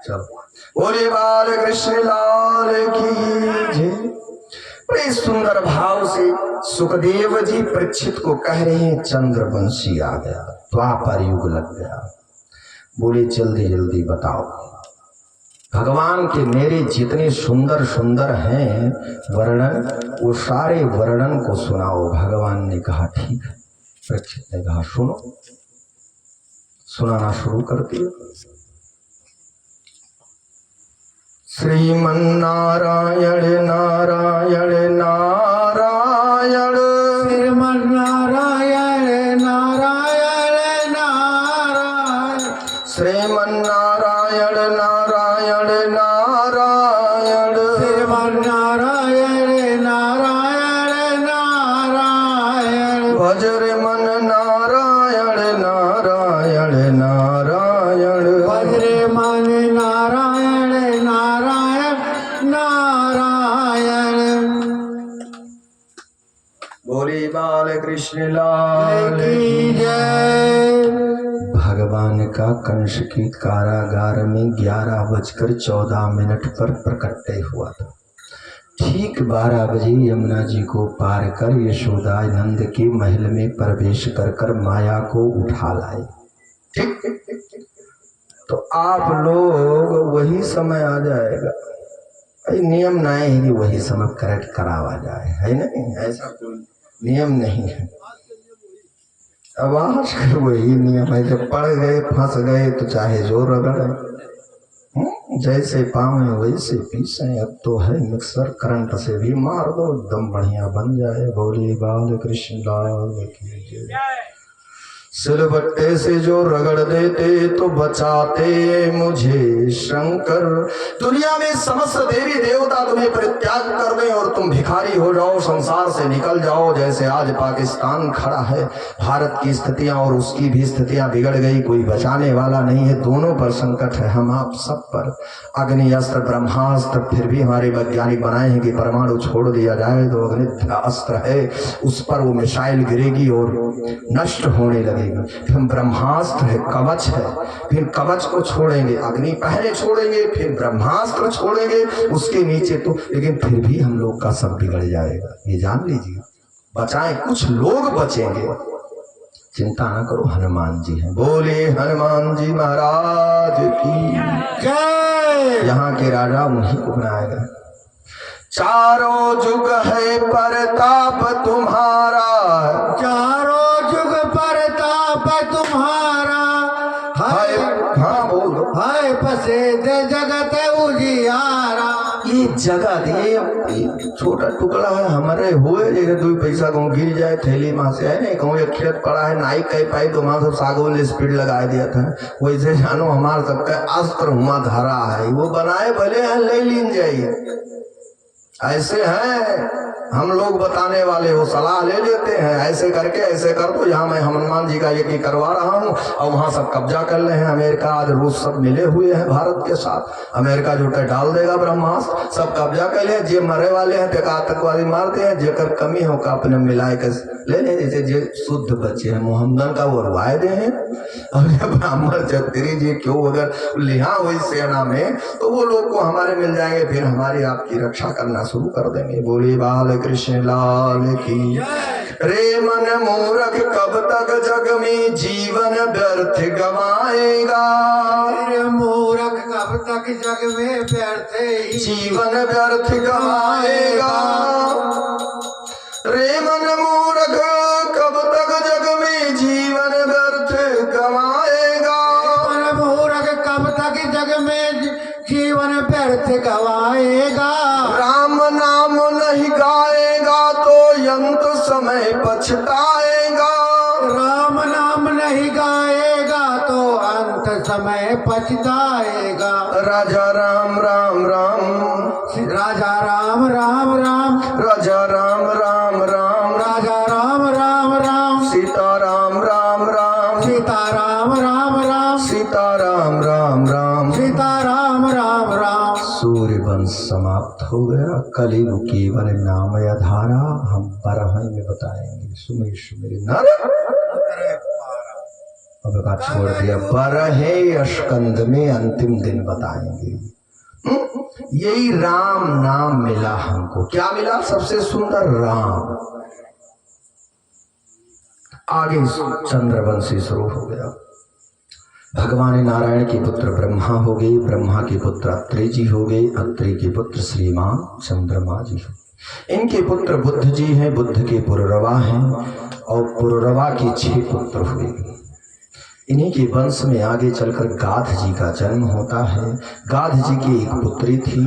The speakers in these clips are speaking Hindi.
चलो बोले बाल कृष्ण लाल की जय। बड़े सुंदर भाव से सुखदेव जी परीक्षित को कह रहे हैं चंद्रवंशी आ गया, द्वापर युग लग गया। बोले जल्दी जल्दी बताओ भगवान के मेरे जितने सुंदर सुंदर हैं वर्णन, वो सारे वर्णन को सुनाओ। भगवान ने कहा ठीक है। परीक्षित ने कहा सुनो। सुनाना शुरू कर दिया। श्रीमन्नारायण नारायण नारायण, श्रीमन्नारायण नारायण नारायण, श्रीमन्नारायण नारायण नारायण, श्रीमन्नारायण नारायण नारायण, भजरे मन नारायण नारायण नारायण, भजरे मन नारायण नारायण नारायण। बोली बाल कृष्ण लाल की जय। भगवान का कंस के कारागार में 11:14 पर प्रकट हुआ था। ठीक 12 बजे यमुना जी को पार कर यशोदा नंद के महल में प्रवेश कर माया को उठा लाए। ठीक, तो आप लोग वही समय आ जाएगा। नियम नहीं है कि वही समय करेक्ट करावा जाए, है नहीं, ऐसा कोई नियम नहीं है। अब आजकल वही नियम है, जब पड़ गए फंस गए तो चाहे जो रगड़े, जैसे पावे वैसे पीसे। अब तो है मिक्सर, करंट से भी मार दो एकदम बढ़िया बन जाए। बोली बाल कृष्ण लाल की जय। सिलबट्टे से जो रगड़ देते तो बचाते मुझे शंकर। दुनिया में समस्त देवी देवता तुम्हें परित्याग कर दें और तुम भिखारी हो जाओ, संसार से निकल जाओ। जैसे आज पाकिस्तान खड़ा है, भारत की स्थितियां और उसकी भी स्थितियां बिगड़ गई, कोई बचाने वाला नहीं है। दोनों पर संकट है, हम आप सब पर। अग्नि अस्त्र ब्रह्मास्त्र, फिर भी हमारे वैज्ञानिक बनाए हैं कि परमाणु छोड़ दिया जाए तो अग्नि अस्त्र है, उस पर वो मिसाइल गिरेगी और नष्ट होने लगेगी। फिर ब्रह्मास्त्र है, कवच है, फिर कवच को छोड़ेंगे, अग्नि पहले छोड़ेंगे, फिर ब्रह्मास्त्र छोड़ेंगे, उसके नीचे तो, लेकिन फिर भी हम लोग का सब बिगड़ जाएगा, ये जान लीजिए। बचाएं, कुछ लोग बचेंगे, चिंता न करो, हनुमान जी हैं। बोले हनुमान जी महाराज की जय। यहाँ के राजा उन्हीं को बनाया गया। चारों जुग है प्रताप तुम्हारा, चारों जुग परताप तुम्हारा, हाय हाँ बोलो, हाय प्रसिद्ध जगत उजियारा। ये जगह दे छोटा टुकड़ा है हमारे हुए, जैसे 2 पैसा कहूँ गिर जाए थैली वहां से है नहीं, कहूँ एक खेत पड़ा है नाई कह पाई तो वहां सब सागों स्पीड लगा दिया था। वैसे जानो हमारे सबका अस्त्र हुआ धारा है, वो बनाए भले हैं, ले लीन जाइए। ऐसे हैं हम लोग बताने वाले, वो सलाह ले लेते हैं, ऐसे करके ऐसे कर दो। यहाँ मैं हनुमान जी का यज्ञ करवा रहा हूँ और वहां सब कब्जा कर ले हैं। अमेरिका आज रूस सब मिले हुए हैं भारत के साथ, अमेरिका जो डाल देगा ब्रह्मास्त्र, सब कब्जा कर ले। जे मरे वाले हैं तो आतंकवादी मारते हैं, जेकर कमी होगा अपने मिलाए कर ले ले। जैसे जे शुद्ध बच्चे हैं मोहम्मदन का वो वायदे हैं, और जब ब्राह्मण क्षत्रिय जी क्यों अगर लिहा हुई सेना में तो वो लोग को हमारे मिल जाएंगे, फिर हमारी आपकी रक्षा करना शुरू कर देंगे। बोली बाल कृष्ण लाल की। रे मन मूर्ख कब तक जग में जीवन व्यर्थ गवाएगा, रे मूर्ख कब तक जग में व्यर्थ जीवन व्यर्थ गवाएगा। रे मन मूर्ख कब तक जग में जीवन व्यर्थ गवाएगा, मन मूर्ख कब तक जग में जीवन व्यर्थ गवाएगा। राम नाम नहीं गाएगा तो अंत समय पछताएगा, राम नाम नहीं गाएगा तो अंत समय पछताएगा। राजा राम राम राम, राजा राम राम राम, राजा राम राम राम, राजा राम राम राम, सीता राम राम राम, सीता राम राम राम, सीता राम राम राम, सीता राम राम राम। सूर्य वंश समाप्त हो गया, कलियुग केवल नाम धारा। हम 12 में बताएंगे। सुमिर सुमिर नर अब का छोड़ दिया, बरहे स्कंद में अंतिम दिन बताएंगे। यही राम नाम मिला हमको। क्या मिला? सबसे सुंदर राम। आगे चंद्रवंशी शुरू हो गया। भगवान नारायण के पुत्र ब्रह्मा हो गए, ब्रह्मा के पुत्र अत्रि जी हो गए, अत्रि के पुत्र श्रीमान चंद्रमा जी हो। इनके पुत्र बुद्ध जी हैं, बुद्ध के पुररवा हैं, और पुररवा के 6 पुत्र हुए। इन्हीं के वंश में आगे चलकर गाध जी का जन्म होता है। गाध जी की एक पुत्री थी।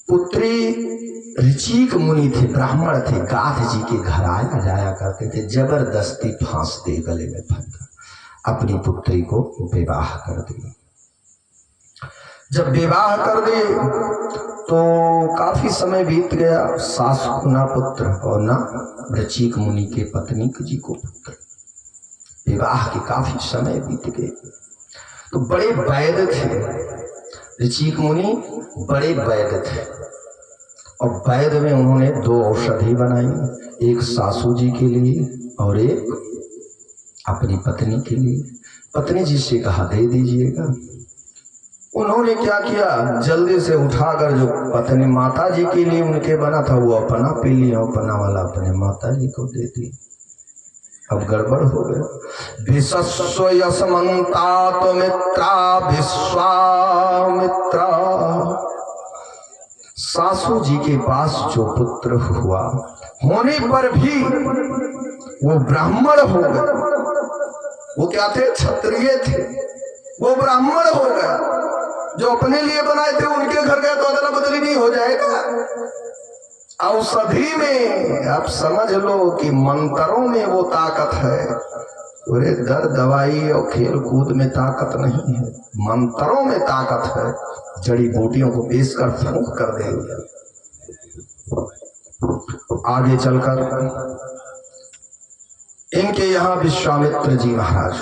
पुत्री ऋचिक मुनि थे, ब्राह्मण थे। गाध जी के घर आया जाया करते थे, जबरदस्ती फांस दे, गले में फंसा, अपनी पुत्री को विवाह कर दी। जब विवाह कर दे तो काफी समय बीत गया। सास को ना पुत्र और ना ऋचिक मुनि के पत्नी जी को पुत्र। विवाह के काफी समय बीत गए। तो बड़े वैद्य थे ऋचिक मुनि, बड़े वैद्य थे, और वैद्य में उन्होंने 2 औषधि बनाई, एक सासू जी के लिए और एक अपनी पत्नी के लिए। पत्नी जी से कहा दे दीजिएगा। उन्होंने क्या किया, जल्दी से उठाकर जो पत्नी माता जी के लिए उनके बना था वो अपना पी लिया, अपना वाला अपने माता जी को दे दी। अब गड़बड़ हो गया। विश्व यशमंतात मित्रा विश्वामित्रा। सासू जी के पास जो पुत्र हुआ, होने पर भी वो ब्राह्मण हो गए। वो क्या थे? क्षत्रिय थे। वो ब्राह्मण हो गया। जो अपने लिए बनाए थे उनके घर गए तो अदला बदली नहीं हो जाएगा? औषधि में आप समझ लो कि मंत्रों में वो ताकत है। पूरे दर्द दवाई और खेल कूद में ताकत नहीं है, मंत्रों में ताकत है। जड़ी बूटियों को पेश कर फूंक कर देंगे। आगे चलकर इनके यहाँ विश्वामित्र जी महाराज,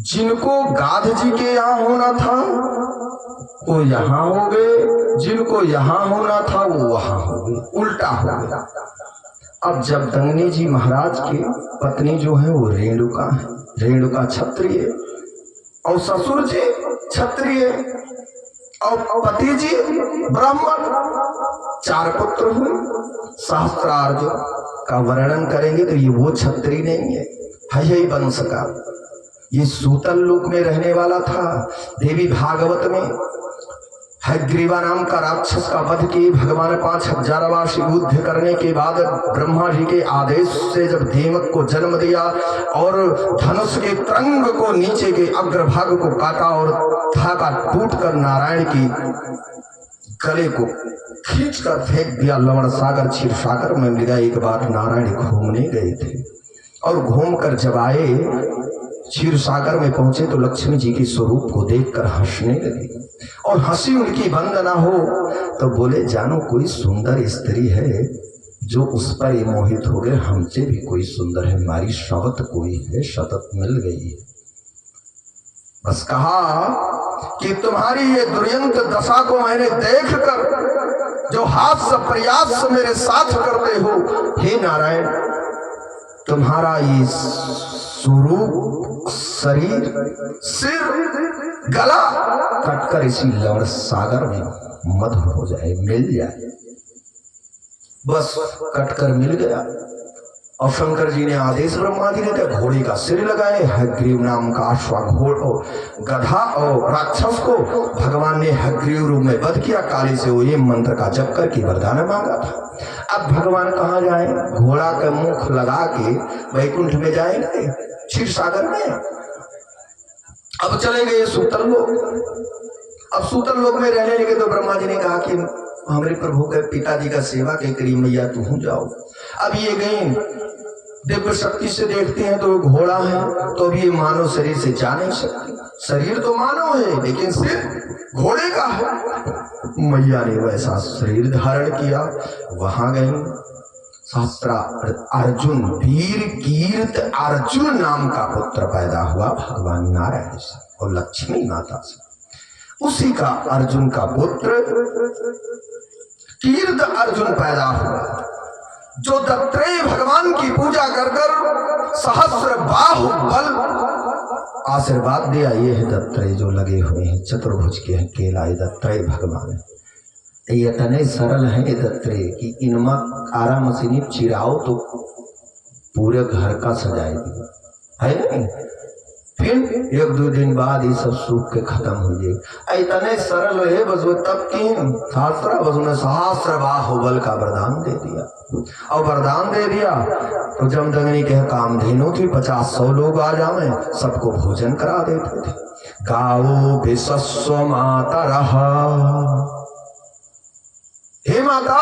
जिनको गाध जी के यहाँ होना था वो यहाँ हो गए, जिनको यहाँ होना था वो वहां हो गए, उल्टा हो गया। अब जब दंगनी जी महाराज की पत्नी जो है वो रेणुका है, रेणुका क्षत्रिय, और ससुर जी क्षत्रिय, और पति जी ब्राह्मण, 4 पुत्र हुए। सहस्त्रार्जुन का वर्णन करेंगे तो ये वो क्षत्रिय नहीं है यही वंश का। ये सूतल लोक में रहने वाला था। देवी भागवत में हयग्रीवा नाम का राक्षस का वध किए भगवान 5000 वर्ष युद्ध करने के बाद ब्रह्मा जी के आदेश से जब धीमक को जन्म दिया और धनुष के तरंग को नीचे के अग्रभाग को काटा और धागा टूट कर नारायण की गले को खींचकर फेंक दिया लवण सागर क्षीर सागर में मिला। एक बार नारायण घूमने गए थे और घूमकर जब आए क्षीर सागर में पहुंचे तो लक्ष्मी जी के स्वरूप को देखकर हंसने लगे और हंसी उनकी बंद ना हो तो बोले जानो कोई सुंदर स्त्री है जो उस पर ये मोहित हो गए, हमसे भी कोई सुंदर है, हमारी शवत कोई है, शतत मिल गई है। बस कहा कि तुम्हारी ये दुर्यंत दशा को मैंने देखकर जो हाथ से प्रयास मेरे साथ करते हो, हे नारायण तुम्हारा ये स्वरूप शरीर सिर गला कटकर इसी लवण सागर में मधुर हो जाए, मिल जाए। बस कटकर मिल गया और शंकर जी ने आदेश ब्रह्मा जी ने दिया, घोड़े का सिर लगाए। हयग्रीव नाम का अश्वाघोड़ गधा और राक्षस को भगवान ने हयग्रीव रूप में वध किया। काली से वो ये मंत्र का जप करके वरदान मांगा था। अब भगवान कहाँ जाए? घोड़ा का मुख लगा के वैकुंठ में जाएंगे, क्षीर सागर में। अब चले गए सूतल लोक। अब सूतल लोक में रहने लगे तो ब्रह्मा जी ने कहा कि हमारे प्रभु के पिताजी का सेवा के करीब मैया तू जाओ। अब ये गए दिव्य शक्ति से देखते हैं तो घोड़ा है, तो अभी ये मानव शरीर से जा नहीं सकते। शरीर तो मानव है लेकिन सिर्फ घोड़े का है। मैया ने वैसा शरीर धारण किया। वहां गए शास्त्रा अर्जुन, वीर कीर्त अर्जुन नाम का पुत्र पैदा हुआ भगवान नारायण से और लक्ष्मी माता से। उसी का अर्जुन का पुत्र कीर्त अर्जुन पैदा हुआ। जो दत्तात्रेय भगवान की पूजा कर कर सहस्र बाहु बल आशीर्वाद दिया, ये है दत्तात्रेय जो लगे हुए हैं चतुर्भुज के केला, ये दत्तात्रेय भगवान है। ये इतने सरल है ये दत्तात्रेय कि इनमा आरा मशीनी चिराओ तो पूरे घर का सजाएगी, है नहीं। फिर एक दो दिन बाद ये सब सूख के खत्म हो जाए। इतने सरल है बस वो तब की शास्त्र बस उन्हें सहस्र बाहुबल का वरदान दे दिया। और वरदान दे दिया तो जमदग्नि के कामधेनु थी, 50-100 लोग आ जावे, सबको भोजन करा देते थे। गाओ विश्व माता रहा, हे माता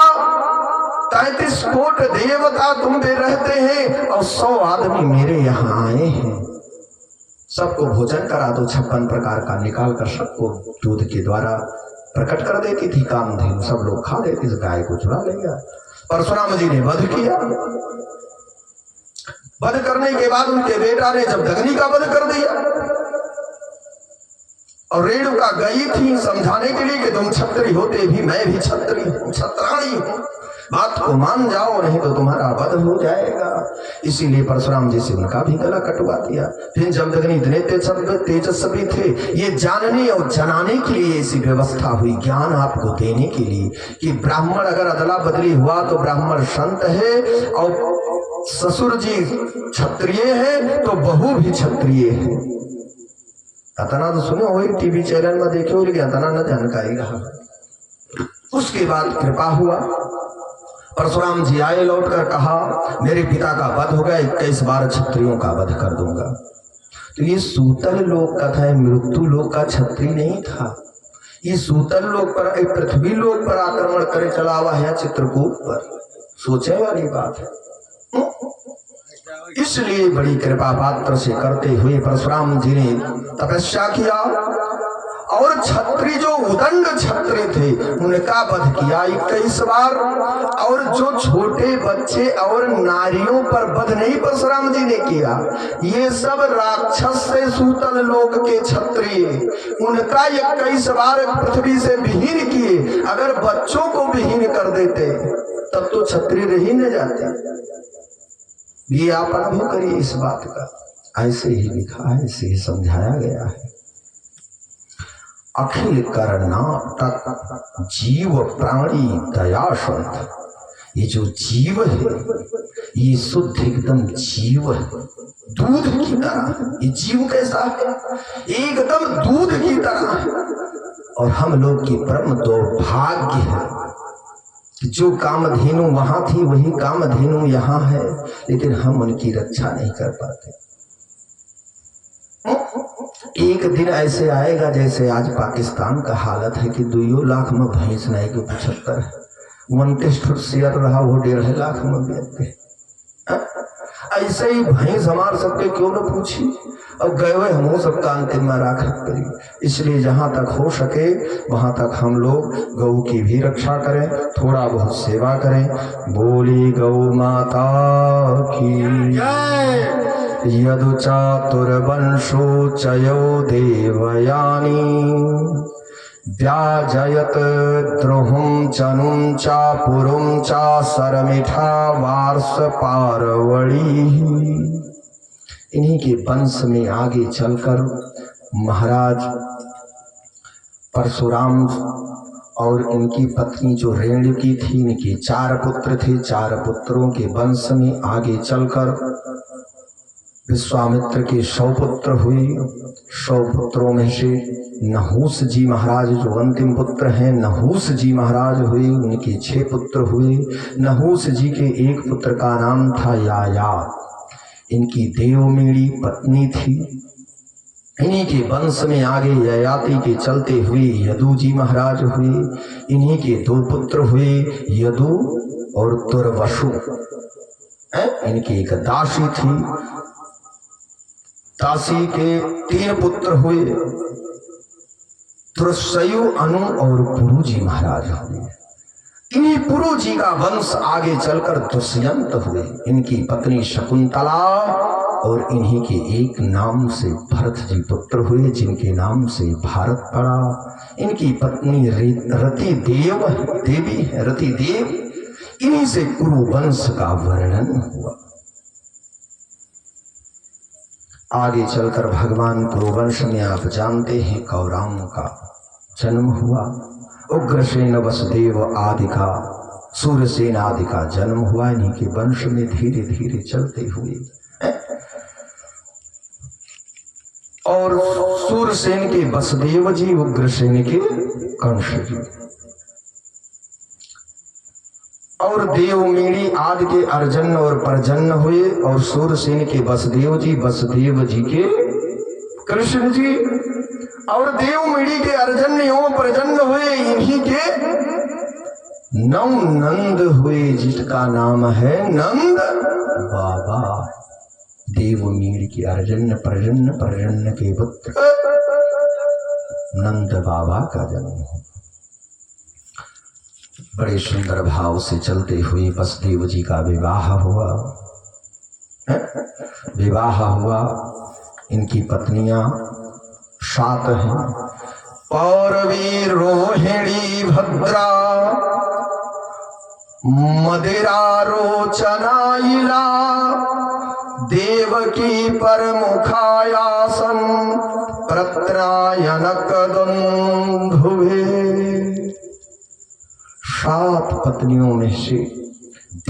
33 कोट देवता तुम पे रहते हैं और 100 आदमी मेरे यहाँ आए हैं, सबको भोजन करा दो। 56 प्रकार का निकाल कर सबको दूध के द्वारा प्रकट कर देती थी कामधेनु, सब लोग खा लेते थे, गाय को चुरा ले गया। परशुराम जी ने वध किया। वध करने के बाद उनके बेटा ने जमदग्नि का वध कर दिया और रेणुका गई थी समझाने के लिए कि तुम क्षत्रिय होते भी मैं भी क्षत्रिय हूं, क्षत्राणी हूं, बात को मान जाओ नहीं तो तुम्हारा वध हो जाएगा। इसीलिए परशुराम जी से उनका भी गला कटवा दिया। फिर जमदग्नि इतने तेजस्वी थे, ये जानने और जनाने के लिए ऐसी व्यवस्था हुई, ज्ञान आपको देने के लिए कि ब्राह्मण अगर अदला बदली हुआ तो ब्राह्मण संत है और ससुर जी क्षत्रिय है तो बहू भी क्षत्रिय है। अतना तो सुने हो टीवी चैनल में देखे हो, लेकिन अतना न जानकारी रहा। उसके बाद कृपा हुआ, परशुराम जी आए, लौट कर कहा मेरे पिता का वध हो गया, 21 बार क्षत्रियों का वध कर दूंगा। तो ये सूतल लोक का था, मृत्यु लोक का क्षत्रिय नहीं था। ये सूतल लोक पर, पृथ्वी लोक पर आक्रमण करे चला हुआ है चित्रकूट पर, सोचे वाली बात है। इसलिए बड़ी कृपा पात्र से करते हुए परशुराम जी ने तपस्या किया और क्षत्रिय जो उदंड क्षत्रिय थे उनका वध किया 21 बार। और जो छोटे बच्चे और नारियों पर वध नहीं परशुराम जी ने किया, ये सब राक्षस से सूतल लोक के क्षत्रिय, उनका 21 बार पृथ्वी से विहीन किए। अगर बच्चों को विहीन कर देते तब तो क्षत्रिय रह ही न जाते। ये आप अनुभव करिए इस बात का। ऐसे ही लिखा है, ऐसे ही समझाया गया है। अखिल कर्नाटक जीव प्राणी दयाशंत, ये जो जीव है ये शुद्ध एकदम जीव है, दूध की तरह। ये जीव कैसा है? एकदम दूध की तरह। और हम लोग की परम दुर्भाग्य है कि जो कामधेनु वहां थी वही कामधेनु यहाँ है, लेकिन हम उनकी रक्षा नहीं कर पाते। एक दिन ऐसे आएगा जैसे आज पाकिस्तान का हालत है कि 2 लाख में भैंस नहीं कि 75 है, 29 फुट शेयर रहा वो 1.5 लाख में बेचते। ऐसे ही भैंस हमारे सबके क्यों न पूछी, अब गए हुए हम सबका अंतिम में राखत करी। इसलिए जहाँ तक हो सके वहाँ तक हम लोग गौ की भी रक्षा करें, थोड़ा बहुत सेवा करें। बोली गौ माता की यदु चातुर्वंशो चयो देवयानी व्याजयत द्रोहुम चनुम चा पुरुम चा सरमिठा वार्ष पारवड़ी। इन्हीं के वंश में आगे चलकर महाराज परशुराम और इनकी पत्नी जो रेणुकी थी, इनके 4 पुत्र थे। 4 पुत्रों के वंश में आगे चलकर विश्वामित्र के 100 पुत्र हुए। 100 पुत्रों में से नहुस जी महाराज जो अंतिम पुत्र हैं, नहुस जी महाराज हुए, उनके 6 पुत्र हुए। नहुस जी के एक पुत्र का नाम था याया, इनकी देवमेड़ी पत्नी थी। इन्हीं के वंश में आगे ययाति के चलते हुए यदु जी महाराज हुए। इन्हीं के 2 पुत्र हुए, यदु और तुर्वसु। इनकी एक दासी थी, दासी के 3 पुत्र हुए, तुरसयु, अनु और पुरु जी महाराज हुए। इन्हीं पुरु जी का वंश आगे चलकर दुष्यंत हुए। इनकी पत्नी शकुंतला और इन्हीं के एक नाम से भरत जी पुत्र हुए, जिनके नाम से भारत पड़ा। इनकी पत्नी रति देव देवी है, रति देव। इन्हीं से कुरु वंश का वर्णन हुआ। आगे चलकर भगवान कुरुवंश में आप जानते हैं कौरवों का जन्म हुआ। उग्रसेन वसुदेव आदि का, सूरसेन आदि का जन्म हुआ। इन्हीं के वंश में धीरे धीरे चलते हुए और सूरसेन के वसुदेव जी, उग्रसेन के कंस जी और देवमीणी आदि के अर्जन और परजन हुए। और सूरसेन के वसुदेव जी के कृष्ण जी और देवमीणी के अर्जन एवं परजन हुए। इन्हीं के नौ नंद हुए, जिसका नाम है नंद बाबा। देवमीणी के अर्जन परजन के पुत्र नंद बाबा का जन्म हुआ। बड़े सुंदर भाव से चलते हुए वसुदेव जी का विवाह हुआ। इनकी पत्नियां 7 हैं। पौरवी, रोहिणी, भद्रा, मदिरा, रोचना, इला, देवकी, परमुखायासन, प्रत्रायनक दुंधुभे। 7 पत्नियों में से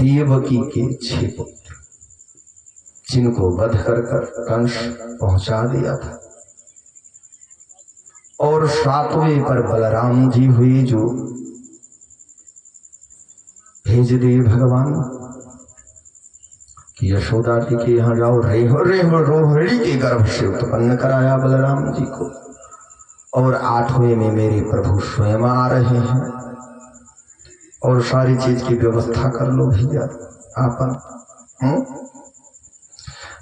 देवकी के 6 पुत्र, जिनको वध कर कंस पहुंचा दिया था। और 7वें पर बलराम जी हुए, जो भेज दिए भगवान कि यशोदा जी के यहाँ जाओ, रोहिणी के गर्भ से उत्पन्न कराया बलराम जी को। और 8वें में मेरे प्रभु स्वयं आ रहे हैं और सारी चीज की व्यवस्था कर लो भैया आपन।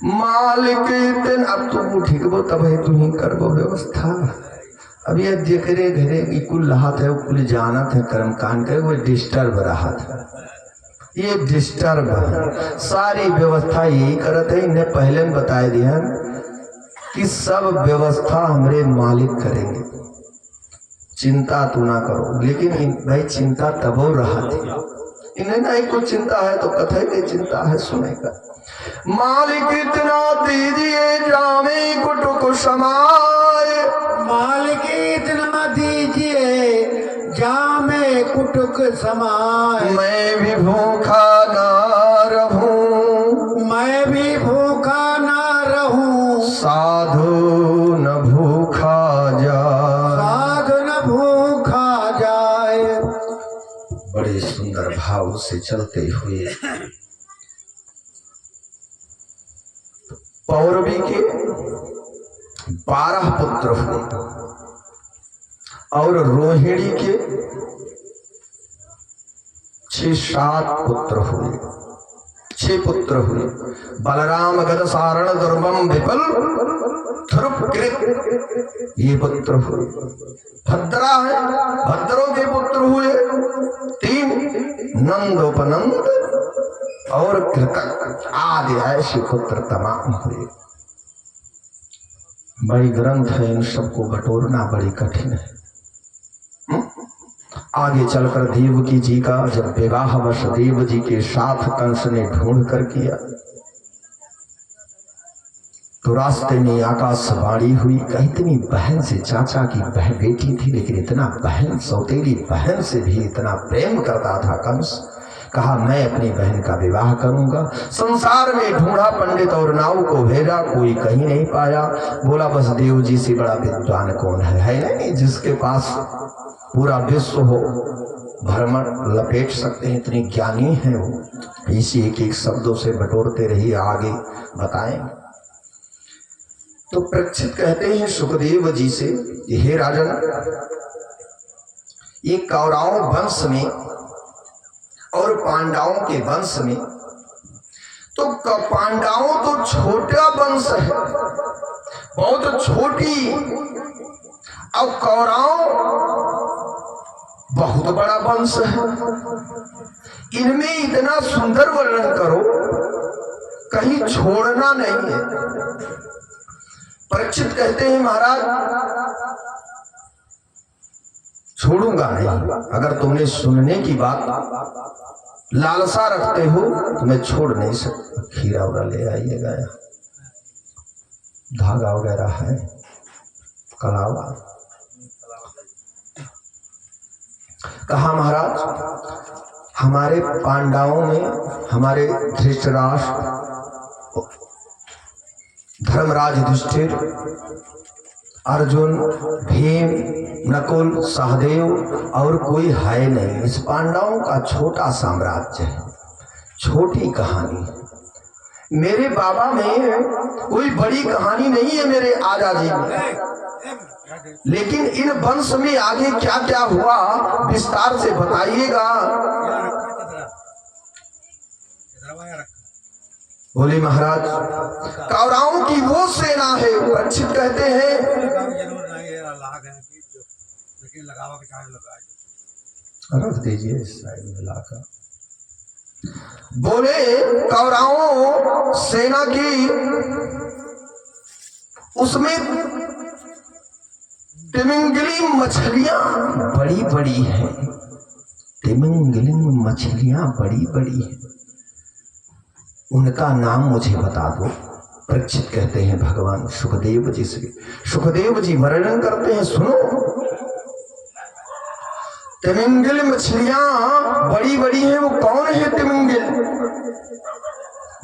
मालिक दिन अब तुम ठीक बो, तब है तुम कर वो व्यवस्था। अब ये जेकरे घरे की कुल राहत है, कुल जानत है, कर्म कांड करे, वो डिस्टर्ब रहा था। ये डिस्टर्ब है, सारी व्यवस्था यही करते हैं। इन्हें पहले में बताया दिया कि सब व्यवस्था हमारे मालिक करेंगे, चिंता तू ना करो। लेकिन भाई चिंता तब हो रहा थी, इन्हें नहीं कुछ चिंता है तो कथे की चिंता है सुनेगा। मालिक इतना दीजिए जामे कुटुक समाए, मालिक इतना दीजिए जामे कुटुक समाए। मैं भी भूखा ना रहूं, मैं भी भूखा ना रहूं, साधु न भूखा जाए, साधु न भूखा जाए। बड़े सुंदर भाव से चलते हुए पौरवी के 12 पुत्र हुए और रोहिणी के 6-7 पुत्र हुए, 6 पुत्र हुए। बलराम गद सारण दुर्गम विपल ध्रुवकृत, ये पुत्र हुए। भद्रा है, भद्रों के पुत्र हुए 3, नंदोपनंद और कृतक आदि ऐसे पुत्र तमाम हुए। बड़ी ग्रंथ है, इन सबको बटोरना बड़ी कठिन है। आगे चलकर देवकी जी का जब विवाह वसुदेव जी के साथ कंस ने ढूंढ कर किया तो रास्ते में आकाशवाणी हुई। इतनी बहन से, चाचा की बेटी थी, लेकिन इतना बहन, सौतेली बहन से भी इतना प्रेम करता था कंस। कहा मैं अपनी बहन का विवाह करूंगा। संसार में ढूंढा पंडित और नाव को भेजा, कोई कहीं नहीं पाया। बोला वसुदेव जी से बड़ा विद्वान कौन है नहीं, जिसके पास पूरा विश्व हो भ्रमण लपेट सकते हैं, इतने ज्ञानी हैं वो। इसी एक शब्दों से बटोरते रहिए, आगे बताएं। तो परीक्षित कहते हैं सुखदेव जी से, हे राजन, ये कौरव वंश में और पांडवों के वंश में, तो पांडवों तो छोटा वंश है, बहुत छोटी, और कौरव बहुत बड़ा वंश है। इनमें इतना सुंदर वर्णन करो, कहीं छोड़ना नहीं है। परीक्षित कहते हैं महाराज छोड़ूंगा नहीं, अगर तुमने सुनने की बात लालसा रखते हो तो मैं छोड़ नहीं सकता, खीरा उरा ले आइएगा, यहाँ धागा वगैरह है, कलावा। कहा महाराज हमारे पांडवों में हमारे धृतराष्ट्र, धर्मराज युधिष्ठिर, अर्जुन, भीम, नकुल, सहदेव और कोई है नहीं। इस पांडवों का छोटा साम्राज्य है, छोटी कहानी है। मेरे बाबा में कोई बड़ी कहानी नहीं है, मेरे आजा जी में, लेकिन इन वंश में आगे क्या क्या हुआ विस्तार से बताइएगा। बोले महाराज कौरवों की वो सेना है, परीक्षित कहते हैं, रख दीजिए इस साइड में लाकर। बोले कौरवों सेना की उसमें तिमिंगली मछलियां बड़ी बड़ी हैं, तिमिंगली मछलियां बड़ी बड़ी हैं, उनका नाम मुझे बता दो। परीक्षित कहते हैं भगवान सुखदेव जी से, सुखदेव जी वर्णन करते हैं, सुनो। तिमिंगल मछलियां बड़ी बड़ी हैं, वो कौन है तिमिंगल?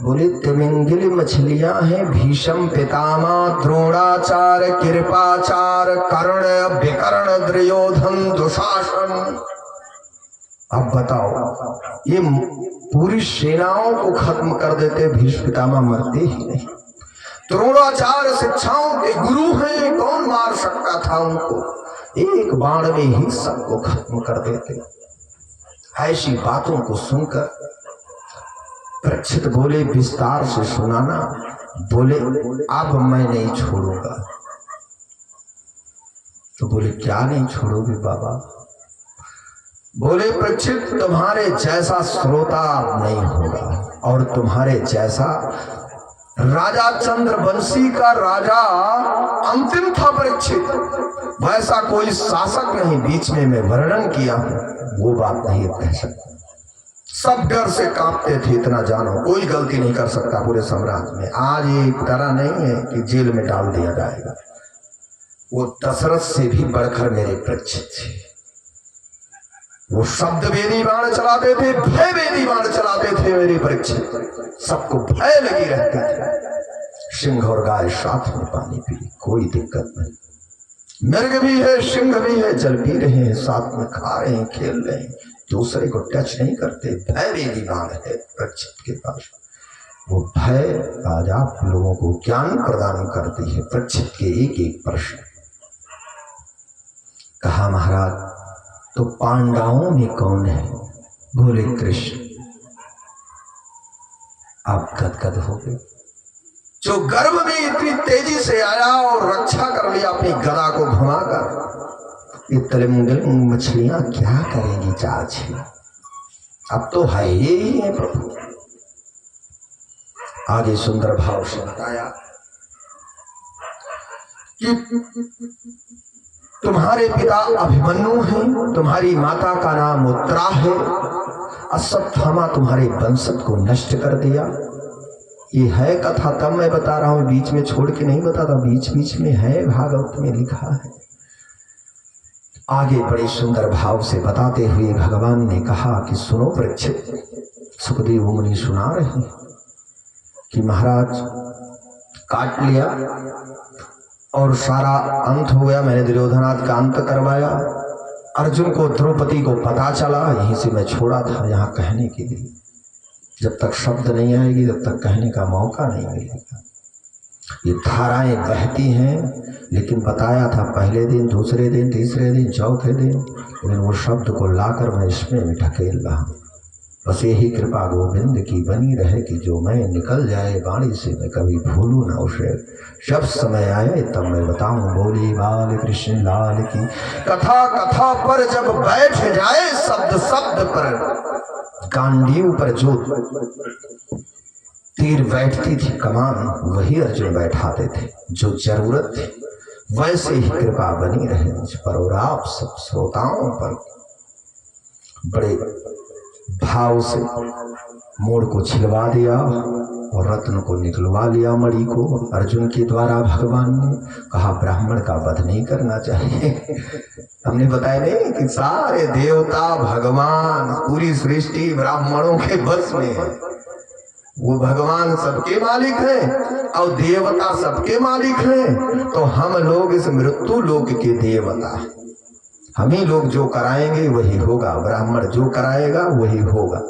बोले तिमिंगल मछलियां हैं भीष्म, पितामह, द्रोणाचार्य, कृपाचार्य, कर्ण, विकर्ण, दुर्योधन, दुशासन। अब बताओ ये पूरी सेनाओं को खत्म कर देते, भीष्म पितामह मरते ही नहीं। द्रोणाचार्य शिक्षाओं के गुरु हैं, कौन मार सकता था उनको? एक बाण में ही सबको खत्म कर देते। ऐसी बातों को सुनकर परीक्षित बोले विस्तार से सुनाना। बोले अब मैं नहीं छोड़ूंगा। तो बोले क्या नहीं छोड़ोगे बाबा? बोले परीक्षित तुम्हारे जैसा श्रोता नहीं होगा, और तुम्हारे जैसा राजा चंद्रवंशी का राजा अंतिम था परीक्षित, वैसा कोई शासक नहीं बीच में मैं वर्णन किया हूं, वो बात नहीं कह सकता। सब डर से कांपते थे, इतना जानो कोई गलती नहीं कर सकता पूरे साम्राज्य में। आज ये तरह नहीं है कि जेल में डाल दिया जाएगा। वो दशरथ से भी बढ़कर मेरे परीक्षित थे। वो शब्द वेदी बाण चलाते थे, भय वेदी बाण चलाते थे मेरे परीक्षित, सबको भय लगी रहती थी। सिंह और गाय साथ में पानी पी, कोई दिक्कत नहीं। मृग भी है, सिंह भी है, जल पी रहे हैं, साथ में खा रहे हैं, खेल रहे हैं, दूसरे को टच नहीं करते। भय वेदी बाण है परीक्षित के पास। वो भय आज आप लोगों को ज्ञान प्रदान करती है। परीक्षित के एक एक प्रश्न। कहा महाराज तो पांडवों में कौन है? बोले कृष्ण। आप गदगद हो गए। जो गर्भ में इतनी तेजी से आया और रक्षा कर लिया अपनी गदा को घुमाकर, ये तिमिंगल मछलियां क्या करेंगी चार छह? अब तो है ही है प्रभु। आगे सुंदर भाव से बताया कि तुम्हारे पिता अभिमन्यु हैं, तुम्हारी माता का नाम उत्तरा है, अश्वत्थामा तुम्हारे वंशज को नष्ट कर दिया। ये है कथा, तब मैं बता रहा हूं, बीच में छोड़ के नहीं बताता, बीच बीच में है, भागवत में लिखा है। आगे बड़े सुंदर भाव से बताते हुए भगवान ने कहा कि सुनो परीक्षित। सुखदेव मुनि सुना रहे हैं कि महाराज काट लिया और सारा अंत हो गया, मैंने दुर्योधनाद का अंत करवाया। अर्जुन को, द्रौपदी को पता चला, यहीं से मैं छोड़ा था यहाँ कहने के लिए। जब तक शब्द नहीं आएगी तब तक कहने का मौका नहीं मिलेगा। ये धाराएं बहती हैं, लेकिन बताया था पहले दिन, दूसरे दिन, तीसरे दिन, चौथे दिन, लेकिन वो शब्द को लाकर मैं इसमें ढकेल रहा हूँ। बस यही कृपा गोविंद की बनी रहे कि जो मैं निकल जाए वाणी से, मैं कभी भूलूं ना उसे। जब समय आए तब मैं बताऊं। बोली बाल कृष्ण लाल की। कथा कथा पर जब बैठ जाए, शब्द शब्द पर, गांडीव पर जो तीर बैठती थी कमान, वही अर्जुन बैठाते थे। जो जरूरत थी वैसे ही कृपा बनी रहे मुझ पर और आप सब श्रोताओं पर। बड़े भाव से मोड़ को छिलवा दिया और रत्न को निकलवा लिया मणि को। अर्जुन के द्वारा भगवान ने कहा ब्राह्मण का वध नहीं करना चाहिए। हमने बताया नहीं कि सारे देवता भगवान पूरी सृष्टि ब्राह्मणों के बस में है। वो भगवान सबके मालिक हैं और देवता सबके मालिक हैं। तो हम लोग इस मृत्यु लोक के देवता, हम ही लोग जो कराएंगे वही होगा, ब्राह्मण जो कराएगा वही होगा।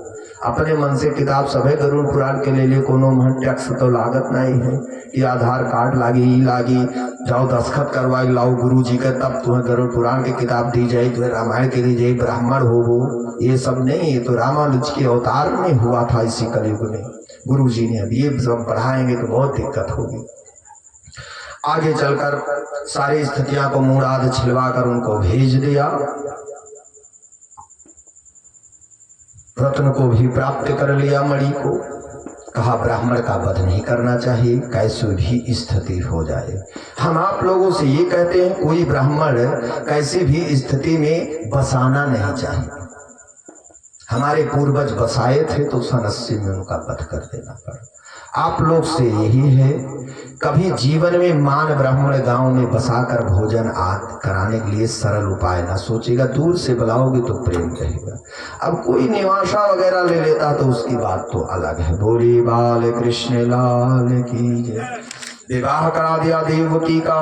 अपने मन से किताब सभे गरुड़ पुराण के ले ले, कोनो महन टैक्स तो लागत नहीं है कि आधार कार्ड लागी ई लागी, जाओ दस्खत करवाई लाओ गुरु जी का, तब तुम्हें गरुड़ पुराण की किताब दी जाए, तुम्हें रामायण की दी जाए, ब्राह्मण हो वो। ये सब नहीं, ये तो रामानुज के अवतार में हुआ था इसी कलयुग में। गुरु जी ने अब ये सब पढ़ाएंगे तो बहुत दिक्कत होगी। आगे चलकर सारी स्थितियां को मुड़ आध छिलवा कर उनको भेज दिया। रत्न को भी प्राप्त कर लिया मणि को। कहा ब्राह्मण का वध नहीं करना चाहिए, कैसे भी स्थिति हो जाए। हम आप लोगों से ये कहते हैं कोई ब्राह्मण कैसी भी स्थिति में बसाना नहीं चाहिए। हमारे पूर्वज बसाए थे तो सन 80 में उनका वध कर देना पड़ा। आप लोग से यही है, कभी जीवन में मान ब्राह्मण गांव में बसाकर भोजन आदि कराने के लिए सरल उपाय ना सोचेगा। दूर से बुलाओगे तो प्रेम रहेगा। अब कोई निवासा वगैरह ले लेता तो उसकी बात तो अलग है। बोली बाल कृष्ण लाल की जय। विवाह करा दिया देवकी का,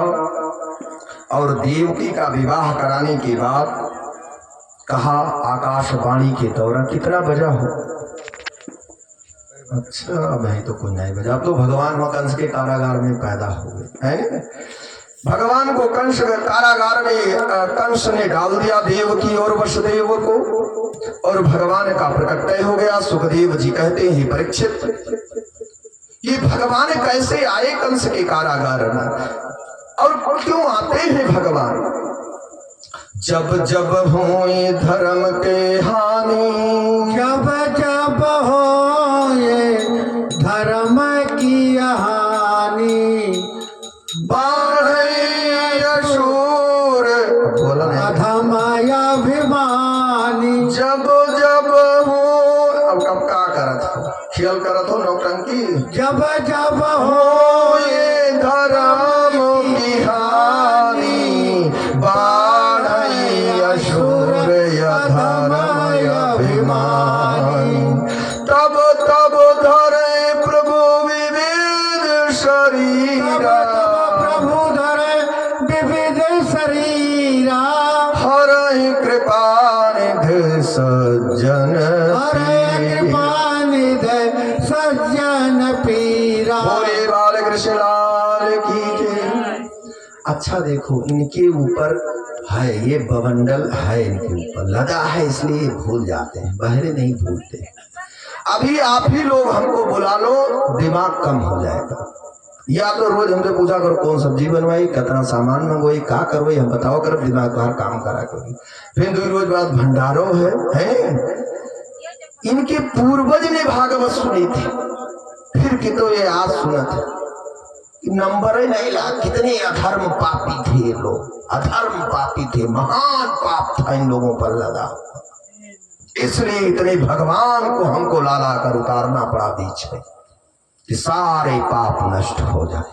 और देवकी का विवाह कराने के बाद कहा आकाशवाणी के दौरान कितना बजा हो। अच्छा भाई तो कोई नहीं बजा। अब तो भगवान वो कंस के कारागार में पैदा हो गए हैं। भगवान को कंस कारागार में कंस ने डाल दिया, देवकी और वसुदेव को, और भगवान का प्रकटय हो गया। सुखदेव जी कहते हैं परीक्षित, ये भगवान कैसे आए कंस के कारागार में, और क्यों आते हैं भगवान? जब जब होए धर्म के हानि, जब जब होए धर्म की हानि, बाढ़े असुर अधम अभिमानी। जब जब हो, अब कब का करत हो, खेल करत हो नौटंकी। जब जब होए धर्म की हानि, बाढ़े असुर अधम अभिमानी, तब तब धरे प्रभु विविध शरीरा, प्रभु धरे विविध शरीरा, हरहि कृपा निधि सज्जन कृपा निधि सज्जन पीरा। बोले बाल कृष्ण लाल की जय। अच्छा देखो इनके ऊपर है, ये बवंडल है इनके ऊपर लदा है, इसलिए भूल जाते हैं, बहरे नहीं भूलते। अभी आप ही लोग हमको बुला लो, दिमाग कम हो जाएगा। या तो रोज हमसे पूछा करो कौन सब्जी बनवाई, कितना सामान मंगवाई, का करवाई, हम बताओ कर दिमाग बाहर काम करा करोगी। फिर 2 रोज बाद भंडारो है। इनके पूर्वज ने भागवत सुनी थी, फिर कि तो ये आज सुना था, नंबर ही नहीं ला। कितने अधर्म पापी थे लोग, अधर्म पापी थे, महान पाप था इन लोगों पर लदा। इसलिए इतने भगवान को हमको लाला कर उतारना पड़ा बीच में कि सारे पाप नष्ट हो जाए।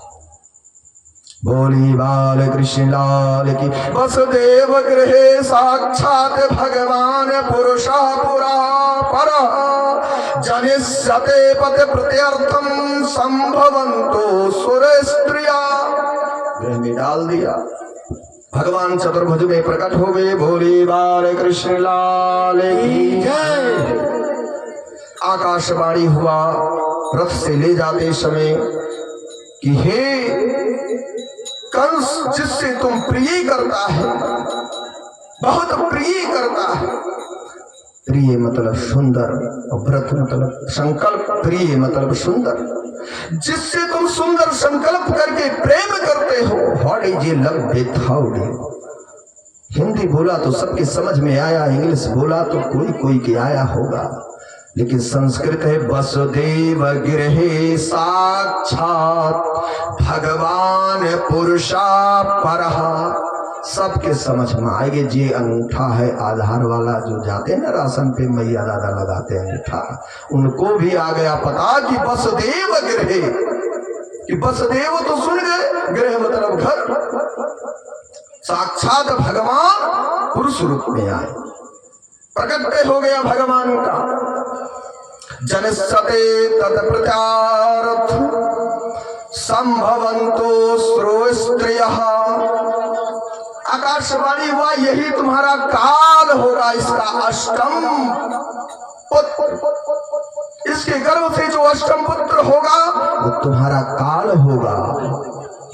बोली बाल कृष्ण लाल की। वसुदेव गृहे साक्षात भगवान पुरुषा पुरा पर, जनिष्यते पति प्रत्यर्थम संभवंतो सुर स्त्रिया। गृह में डाल दिया, भगवान चतुर्भुज में प्रकट हो गए। बोली बाल कृष्ण लाल की जय। आकाशवाणी हुआ रथ से ले जाते समय कि हे कंस, जिससे तुम प्रिय करता है, बहुत प्रिय करता है। प्रिय मतलब सुंदर, और व्रत मतलब संकल्प। प्रिय मतलब सुंदर, जिससे तुम सुंदर संकल्प करके प्रेम करते हो। व्हाट इज ये लव विथआउट यू। हिंदी बोला तो सबके समझ में आया, इंग्लिश बोला तो कोई कोई के आया होगा, लेकिन संस्कृत है वसुदेव गृहे साक्षात भगवान पुरुषा परः। सबके समझ में आएंगे। जे अंगूठा है आधार वाला जो जाते हैं ना राशन पे मैया दादा लगाते हैं अंगूठा, उनको भी आ गया पता कि वसुदेव गृह, कि वसुदेव तो सुन गए, गृह मतलब घर, साक्षात भगवान पुरुष रूप में आए, प्रकट हो गया भगवान का। जनसते तत्प्रचारथ संभवंतो स्त्रियः, आकाशवाणी हुआ यही तुम्हारा काल होगा, इसका अष्टम पुत्र, इसके गर्भ से जो अष्टम पुत्र होगा वो तुम्हारा काल होगा।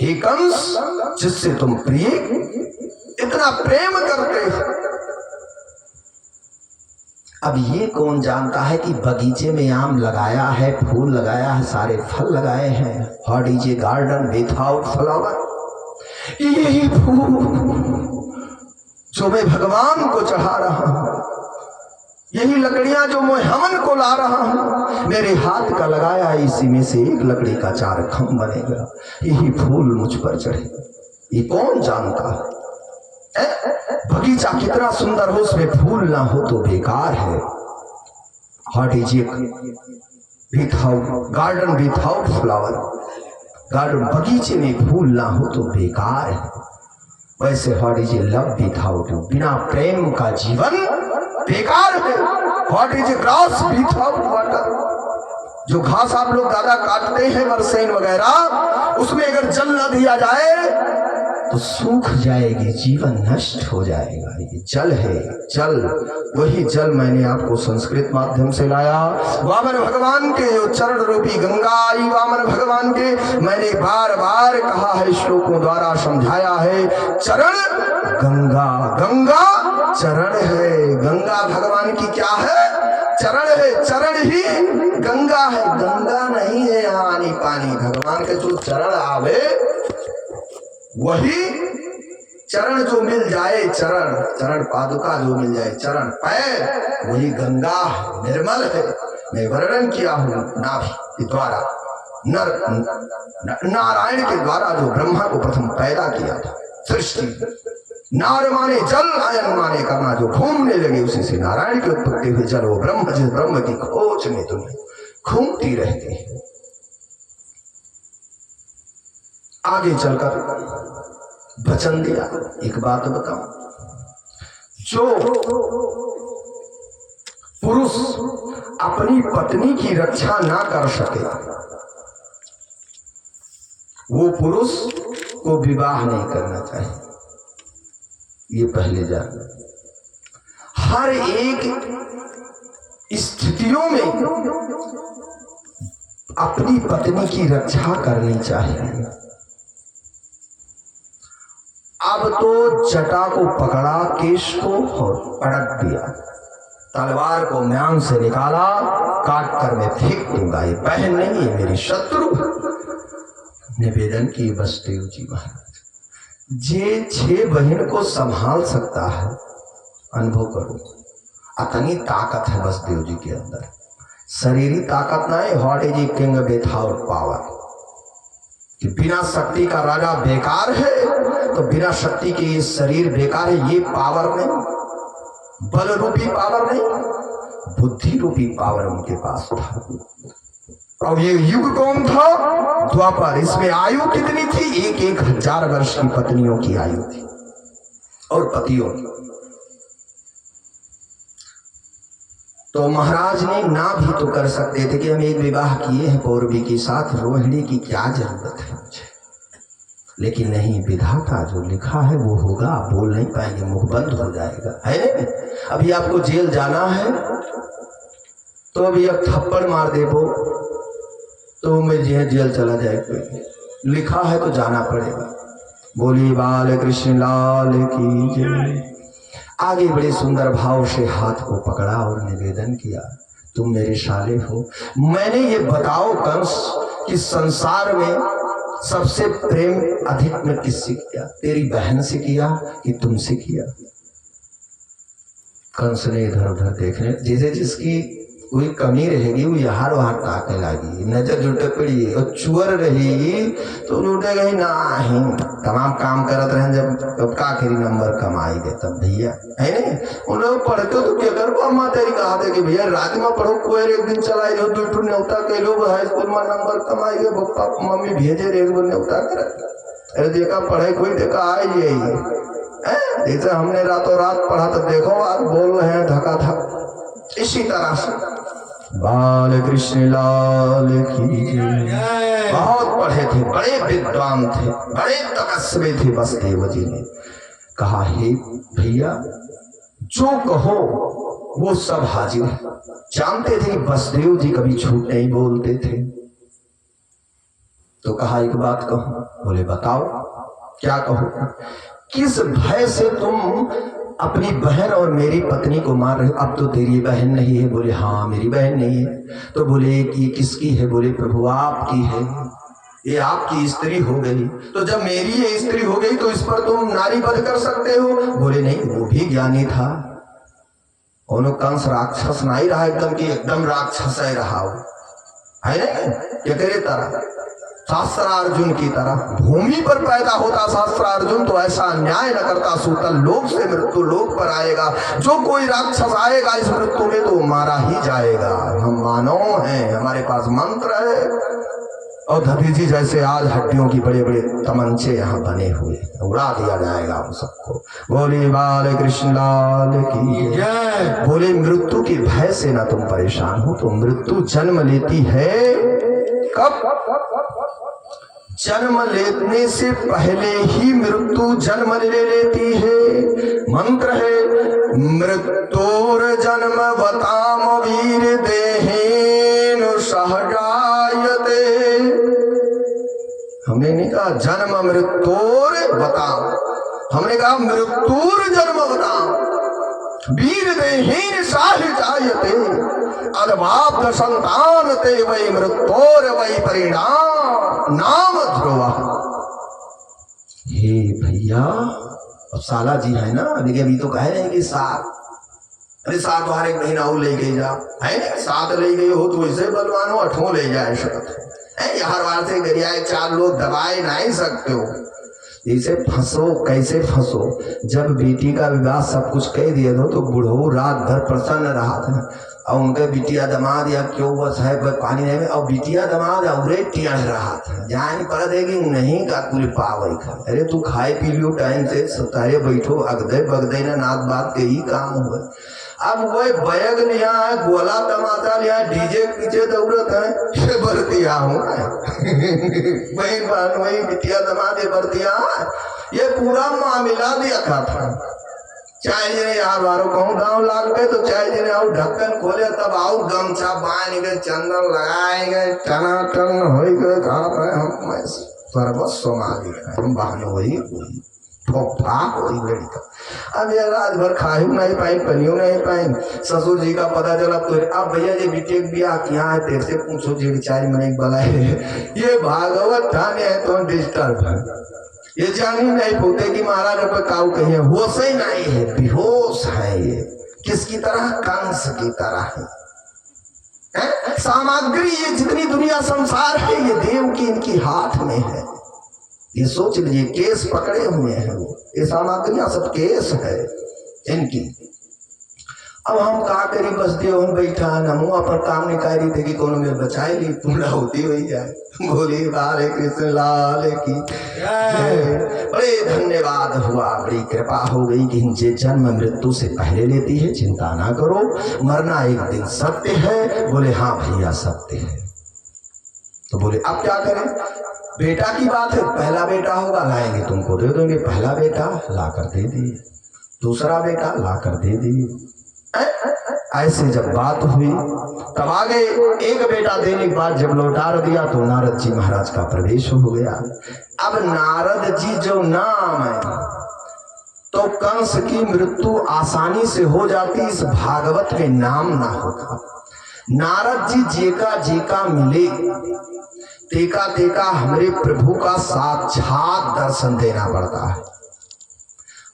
हे कंस, जिससे तुम प्रिय इतना प्रेम करते हो। अब ये कौन जानता है कि बगीचे में आम लगाया है, फूल लगाया है, सारे फल लगाए हैं। What is a garden without flower, यही फूल जो मैं भगवान को चढ़ा रहा हूं, यही लकड़ियां जो मैं हवन को ला रहा हूं, मेरे हाथ का लगाया, इसी में से एक लकड़ी का 4 खम्भ बनेगा, यही फूल मुझ पर चढ़ेगा। ये कौन जानता है? बगीचा कितना सुंदर हो, उसमें फूल ना हो तो बेकार है। What is a without garden without flower, garden बगीचे में फूल ना हो तो बेकार है। वैसे what is a love without, बिना प्रेम का जीवन बेकार है। What is a grass without water, जो घास आप लोग ज्यादा काटते हैं बरसेन वगैरह, उसमें अगर जल न दिया जाए तो सूख जाएगी, जीवन नष्ट हो जाएगा। ये जल है, जल, वही जल मैंने आपको संस्कृत माध्यम से लाया। वामन भगवान के चरण रूपी गंगा आई, वामन भगवान के मैंने बार बार कहा है, श्लोकों द्वारा समझाया है। चरण गंगा, गंगा चरण है, गंगा भगवान की क्या है? चरण है, चरण ही गंगा है, गंगा नहीं है यहाँ आनी पानी। भगवान के जो चरण आवे वही चरण जो मिल जाए, चरण चरण पादुका जो मिल जाए, चरण पैर, वही गंगा है, निर्मल है। मैं वर्णन किया हूं नाभि के द्वारा, नारायण के द्वारा जो ब्रह्मा को प्रथम पैदा किया था सृष्टि। नार माने जल, आयन माने करना, जो घूमने लगे उसी से नारायण की उत्पत्ति हुई। जल वो ब्रह्म, जिस ब्रह्म की खोज में तुम्हें घूमती रहती है। आगे चलकर वचन दिया। एक बात बताऊं, जो पुरुष अपनी पत्नी की रक्षा ना कर सके वो पुरुष को विवाह नहीं करना चाहिए, ये पहले जान। हर एक स्थितियों में अपनी पत्नी की रक्षा करनी चाहिए। अब तो जटा को पकड़ा, केश को और पटक दिया, तलवार को म्यान से निकाला, काट कर मैं फेंक दूंगा, ये बहन नहीं है, मेरी शत्रु। निवेदन की वसुदेव जी महाराज, जे 6 बहन को संभाल सकता है, अनुभव करो, अतनी ताकत है वसुदेव जी के अंदर। शरीरी ताकत ना है। What is a king without power, कि बिना शक्ति का राजा बेकार है, तो बिना शक्ति के ये शरीर बेकार है। ये पावर नहीं, बल रूपी पावर नहीं, बुद्धि रूपी पावर उनके पास था। और ये युग कौन था? द्वापर। इसमें आयु कितनी थी? 1,000 वर्ष की पत्नियों की आयु थी और पतियों की। तो महाराज ने ना भी तो कर सकते थे कि हम एक विवाह किए हैं पौरवी के साथ, रोहिणी की क्या जरूरत है मुझे। लेकिन नहीं, विधाता जो लिखा है वो होगा, बोल नहीं पाएंगे, मुख बंद हो जाएगा, है। अभी आपको जेल जाना है तो अभी अब थप्पड़ मार दे वो तो मैं जेल चला जाए, कोई लिखा है तो जाना पड़ेगा। बोली बाल कृष्ण लाल की जय। आगे बड़े सुंदर भाव से हाथ को पकड़ा और निवेदन किया, तुम मेरे शाले हो। मैंने ये बताओ कंस कि संसार में सबसे प्रेम अधिक में किससे किया? तेरी बहन से किया कि तुमसे किया? कंस ने इधर उधर देखने, जैसे जिसकी कोई कमी रहेगी वो यहाँ वहाँ ताके लगी, नजर जुटे पड़ी और चुअर रही तो जुटे गई नहीं। तमाम काम करत रहे जब का आखिरी नंबर कमाई दे तब भैया है नहीं। उन लोग पढ़ते तो क्या कर अम्मा तेरी कहा थे कि भैया रात में पढ़ो, कोई एक दिन चलाई दो दो टू न्योता के लोग हाई स्कूल में नंबर कमाई गए, पप्पा मम्मी भेजे रे वो न्योता कर। अरे देखा पढ़े कोई देखा आई यही जैसे हमने रातों रात पढ़ा तो देखो आज बोल रहे हैं धका धक। इसी तरह से बाल कृष्ण लाल की जय। बहुत पढ़े थे, बड़े विद्वान थे, बड़े तपस्वी थे। बसदेव जी ने कहा हे भैया जो कहो वो सब हाजिर है। जानते थे कि बसदेव जी कभी झूठ नहीं बोलते थे। तो कहा एक बात कहो। बोले बताओ क्या कहो। किस भय से तुम अपनी बहन और मेरी पत्नी को मार रहे हो। अब तो तेरी बहन नहीं है। बोले हाँ मेरी बहन नहीं है। तो बोले कि किसकी है। बोले प्रभु आपकी है, ये आपकी स्त्री हो गई। तो जब मेरी ये स्त्री हो गई तो इस पर तुम नारी वध कर सकते हो। बोले नहीं वो भी ज्ञानी था। उन्होंने कंस राक्षस नहीं रहा एकदम कि एकदम राक्षस है रहा हो, है ना ये तेरे तरह शास्त्रार्जुन की तरह भूमि पर पैदा होता शास्त्रार्जुन तो ऐसा अन्याय न करता। सूतल लोक से मृत्यु लोक पर आएगा। जो कोई राक्षस आएगा इस मृत्यु में तो मारा ही जाएगा। हम मानव हैं, हमारे पास मंत्र है। और दधी जी जैसे आज हड्डियों की बड़े बड़े तमंचे यहाँ बने हुए, उड़ा दिया जाएगा हम सबको। बोले बाल कृष्ण लाल की जय। बोले मृत्यु के भय से ना तुम परेशान हो। तो मृत्यु जन्म लेती है कब। जन्म लेने से पहले ही मृत्यु जन्म ले लेती है। मंत्र है मृत्योर जन्म बताम वीर देहेन सहजायते। हमने नहीं कहा जन्म मृत्योर बताम, हमने कहा मृत्योर जन्म बताम वीर देहेन सहजायते। अदभाव संतान ते वही मृत्योर वही परिणाम नाम ध्रुवा। हे भैया अब साला जी है ना, अभी तो कहे नहीं कि सात, अरे सात बार एक महीना और ले गई जा है ना। सात ले गई हो तो वैसे बलवानो अठों ले जाए शरत है। हर बार से गरियाए चार लोग दबाए नहीं सकते हो। इसे फंसो कैसे फंसो। जब बेटी का विवाह सब कुछ कह दिए दो तो बूढ़ो रात भर प्रसन्न रहा था। और उनके बिटिया दमाद या क्यों बस है पानी नहीं में। और बिटिया दमाद और टियाड़ रहा था। जान पर देगी नहीं का तुझे पावे खा। अरे तू खाए पी लियो टाइम से सतारे बैठो अगदे बगदे ना नाथ बात के ही काम हुए। अब वही बैग लिया है, गोला टमाटा लिया, डीजे पीछे दौड़त है। ये बरतिया हूँ वही बहन वही बिटिया दमाद बरतिया। ये पूरा मामला देखा था। चाहे जने यार बारो कहूँ गाँव लाग गए तो चाहे जने आओ ढक्कन खोले तब आओ गमछा बांध गए चंदन लगाए गए टनाटन हो गए। कहा हम सर्वस्व मालिक हम बहन वही लड़का। अब ये रात भर खाए नहीं पाई पनियो नहीं पाई। ससुर जी का पता चला तो अब भैया जी बेटे ब्याह किया है तेरे से पूछो जी बेचारी मन बला है। ये भागवत थाने है तो डिस्टर्ब है। ये जानी नहीं पोते कि महाराज पे काऊ कही है। होश ही नहीं है, बेहोश है। ये किसकी तरह कंस की तरह है। सामग्री ये जितनी दुनिया संसार है ये देव की इनकी हाथ में है। ये सोच लीजिए केस पकड़े हुए हैं वो। ये सामग्रियां सब केस है इनकी। अब हम का करी बस देव बैठा हम अपन काम निकाली थे कि कोनो में बचाए ली पूरा होती हुई जाए। बोली बाले कृष्ण लाल की बड़े धन्यवाद हुआ, बड़ी कृपा हो गई कि इनसे जन्म मृत्यु से पहले लेती है। चिंता ना करो, मरना एक दिन सत्य है। बोले हाँ भैया सत्य है। तो बोले अब क्या करें। बेटा की बात है, पहला बेटा होगा लाएंगे तुमको दे देंगे। पहला बेटा लाकर दे दिए, दूसरा बेटा लाकर दे दिए। ऐसे जब बात हुई तब आगे एक बेटा देने के बाद जब लौटा दिया तो नारद जी महाराज का प्रवेश हो गया। अब नारद जी जो नाम है तो कंस की मृत्यु आसानी से हो जाती। इस भागवत में नाम ना होता। नारद जी जेका जेका मिले तेका तेका हमारे प्रभु का साक्षात दर्शन देना पड़ता है।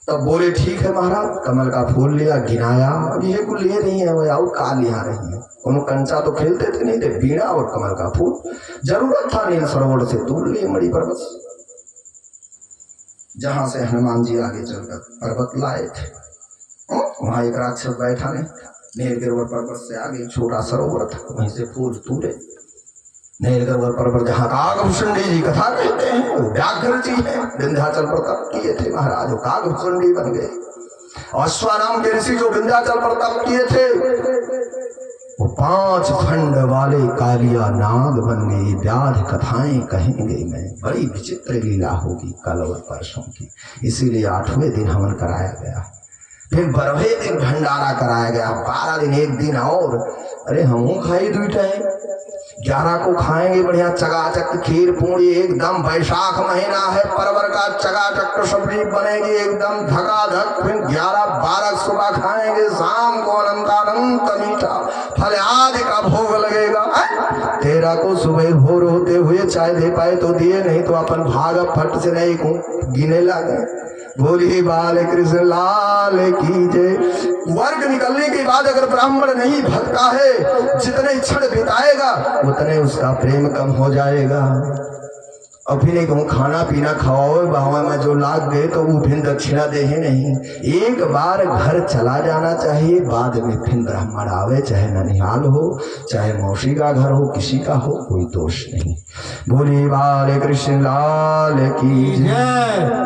तब बोले ठीक है महाराज, कमल का फूल लिया, गिनाया, अब ये को लिए नहीं है, वो और का लिया रही है, उन्होंने कंचा तो खेलते थे नहीं थे, बीड़ा और कमल का फूल, जरूरत था नील सरोवर से दूर लिए मणि पर्वत, जहां से हनुमान जी आगे चलकर पर्वत लाए थे। वहां एक राक्षस बैठा नहीं, नीलगिरि पर्वत से आगे छोटा सरोवर था, वहीं से फूल तूरे। नीलगिरि पर्वत जहाँ कागभूषणी जी कथा कहते हैं, वो व्याघ्र जी है, विंध्याचल पर तप किए थे महाराज, वो कागभूषणी बन गए। अश्वानाम के ऋषि जो विंध्याचल पर तप किए थे, वो 5 खंड वाले कालिया नाग बन गए। व्याध कथाएं कहेंगे मैं, बड़ी विचित्र लीला होगी कल और परसों की, इसीलिए 8वें दिन हवन कराया गया, फिर 12वें दिन भंडारा कराया गया, 12 दिन, एक दिन और। अरे हम खाई 2 टाइम, 11 को खाएंगे बढ़िया चकाचक खीर पूरी, एकदम बैसाख महीना है, परवर का चकाचक सब्जी बनेगी एकदम धकाधक, फिर 11-12 सुबह खाएंगे, शाम को अनंतानंत मीठा फल आदि का भोग लगेगा। 13 को सुबह भोर होते हुए चाय दे पाए तो दिए, नहीं तो अपन भाग फट से नहीं गिने लगे। बोलिए बाल कृष्ण लाल की जय। वर्ग निकलने के बाद अगर ब्राह्मण नहीं भगता है, जितने क्षण बिताएगा उतने उसका प्रेम कम हो जाएगा। और फिर एक खाना पीना खवाओ बावा में जो लाग गए तो वो फिर दक्षिणा दे ही नहीं, एक बार घर चला जाना चाहिए, बाद में फिर ब्राह्मण आवे, चाहे ननिहाल हो चाहे मौसी का घर हो, किसी का हो, कोई दोष नहीं। बोली बाल कृष्ण लाल की जय।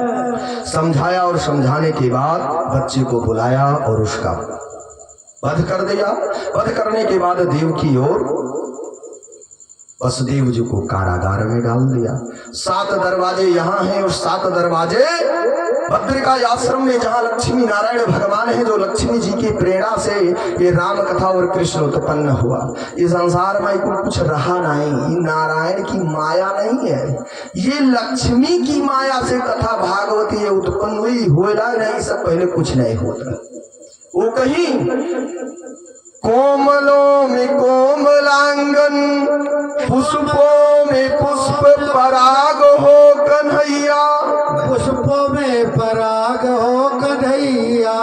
समझाया और समझाने के बाद बच्चे को बुलाया और उसका वध कर दिया। वध करने के बाद देव की ओर वसुदेव जी को कारागार में डाल दिया। 7 दरवाजे यहाँ हैं और 7 दरवाजे भद्रिका आश्रम में, जहाँ लक्ष्मी नारायण भगवान है, जो लक्ष्मी जी की प्रेरणा से ये राम कथा और कृष्ण उत्पन्न हुआ। इस संसार में कुछ रहा नहीं, ये नारायण की माया नहीं है, ये लक्ष्मी की माया से कथा भागवती उत्पन्न हुई, हुआ नहीं, सब पहले कुछ नहीं होता। वो कहीं कोमलों में कोमलांगन, पुष्पों में पुष्प पराग हो कन्हैया, पुष्पों में पराग हो कन्हैया।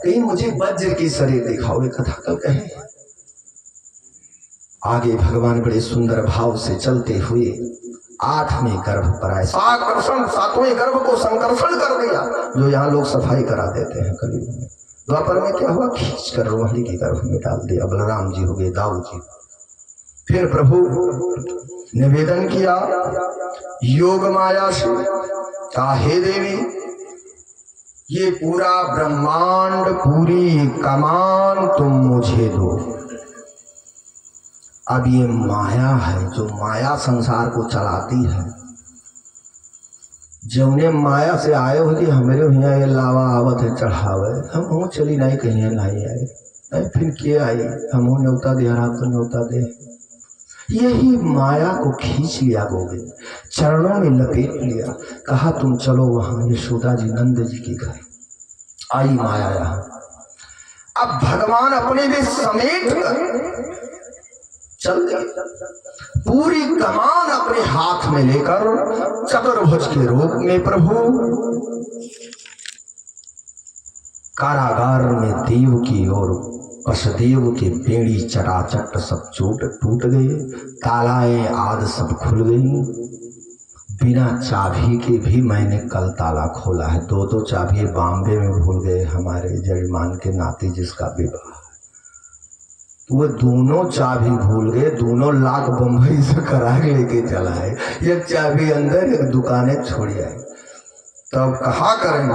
कहीं मुझे वज्र की शरीर दिखाओ, कथा कल कहे। आगे भगवान बड़े सुंदर भाव से चलते हुए 8वें गर्भ पर आए। आकर्षण 7वें गर्भ को संकर्षण कर दिया, जो यहाँ लोग सफाई करा देते हैं कलयुग में। द्वापर में क्या हुआ, खींच कर रोहिणी के गर्भ में डाल दिया, बलराम जी हो गए दाऊ जी। फिर प्रभु निवेदन किया योग माया से, कहा हे देवी, ये पूरा ब्रह्मांड, पूरी कमान तुम मुझे दो। अब ये माया है, जो माया संसार को चलाती है, जौने माया से आए हो कि हमारे यहाँ ये लावा आवत है चढ़ावे, हम हो चली नहीं कहीं नहीं आए, फिर क्या आई, हम हो न्योता दे रहा तो न्योता दे। यही माया को खींच लिया गोविंद, चरणों में लपेट लिया, कहा तुम चलो वहां यशोदा जी नंद जी के घर। आई माया यहाँ। अब भगवान अपने भी समेट कर चल गए, पूरी कमान अपने हाथ में लेकर चतुर्भुज के रूप में प्रभु कारागार में देव की ओर वसुदेव के बेड़ी चटाचट सब टूट गए, तालाएं आदि सब खुल गई। बिना चाबी के भी मैंने कल ताला खोला है, 2 चाबी बॉम्बे में भूल गए हमारे जजमान के नाते जिसका विवाह, वो दोनों चाबी भूल गए, दोनों लाख बम्बई से करा के लेके चला है, एक चाबी अंदर एक दुकानें छोड़ी आई। तब कहा करें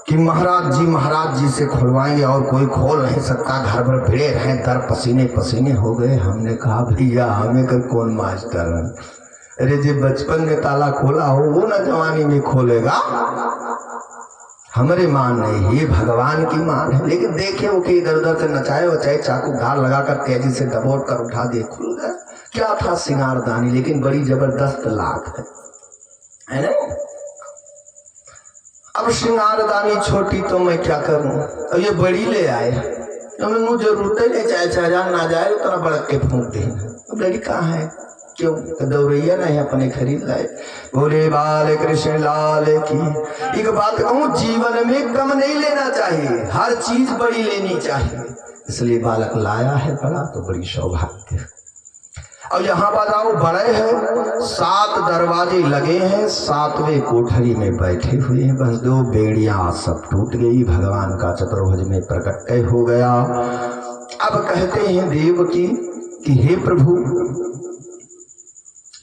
कि महाराज जी से खुलवाएंगे और कोई खोल नहीं सकता, घर भर भिड़े रहे, दर पसीने पसीने हो गए। हमने कहा भैया हमें कर कौन मास्टर है, अरे जो बचपन में ताला खोला हो वो ना जवानी में खोलेगा, हमारे मान नहीं, ये भगवान की मान है। लेकिन देखे वो कि इधर उधर से नचाए वचाए, चाकू धार लगाकर तेजी से दबोच कर उठा दिए, खुल गया। क्या था सिंगारदानी, लेकिन बड़ी जबरदस्त लाख है ना। अब सिंगारदानी छोटी तो मैं क्या करूं, अब ये बड़ी ले आए, मुझे जरूरत ही नहीं, चाहे 6,000 ना जाए उतना बड़ा के फूंक दे। अब लड़ी कहाँ है, क्यों? तो दौड़ैया नहीं अपने खरीद लाए। बोले बाल कृष्ण लाल की। एक बात कहूं, जीवन में कम नहीं लेना चाहिए, हर चीज बड़ी लेनी चाहिए। इसलिए बालक लाया है बड़ा तो बड़ी सौभाग्य। और यहाँ बताओ, बड़े हैं, 7 दरवाजे लगे हैं, 7वें कोठरी में बैठे हुए हैं। बस 2 बेड़ियां सब टूट गई, भगवान का चतुर्भुज में प्रकट हो गया। अब कहते हैं देवकी कि हे प्रभु,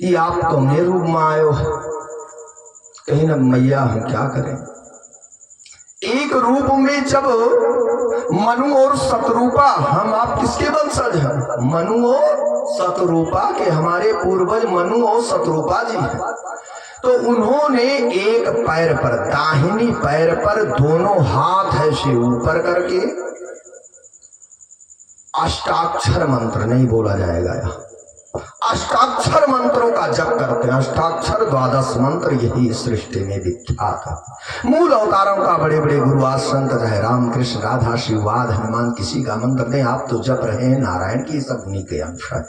ये आप तो मेरे रूप में आए हो। कहीं ना मैया हम क्या करें? एक रूप में जब मनु और शतरूपा, हम आप किसके वंशज हैं? मनु और शतरूपा के। हमारे पूर्वज मनु और शतरूपा जी हैं। तो उन्होंने एक पैर पर, दाहिनी पैर पर दोनों हाथ ऐसे ऊपर करके अष्टाक्षर मंत्र, नहीं बोला जाएगा यहाँ, अष्टाक्षर मंत्रों का जप करते हैं। अष्टाक्षर 12 मंत्र यही सृष्टि में विख्यात है। मूल अवतारों का बड़े बड़े गुरुवाद संत रहे, राम कृष्ण राधा शिववाद हनुमान, किसी का मंत्र नहीं। आप तो जप रहे हैं नारायण की, सब उन्हीं के अंश है।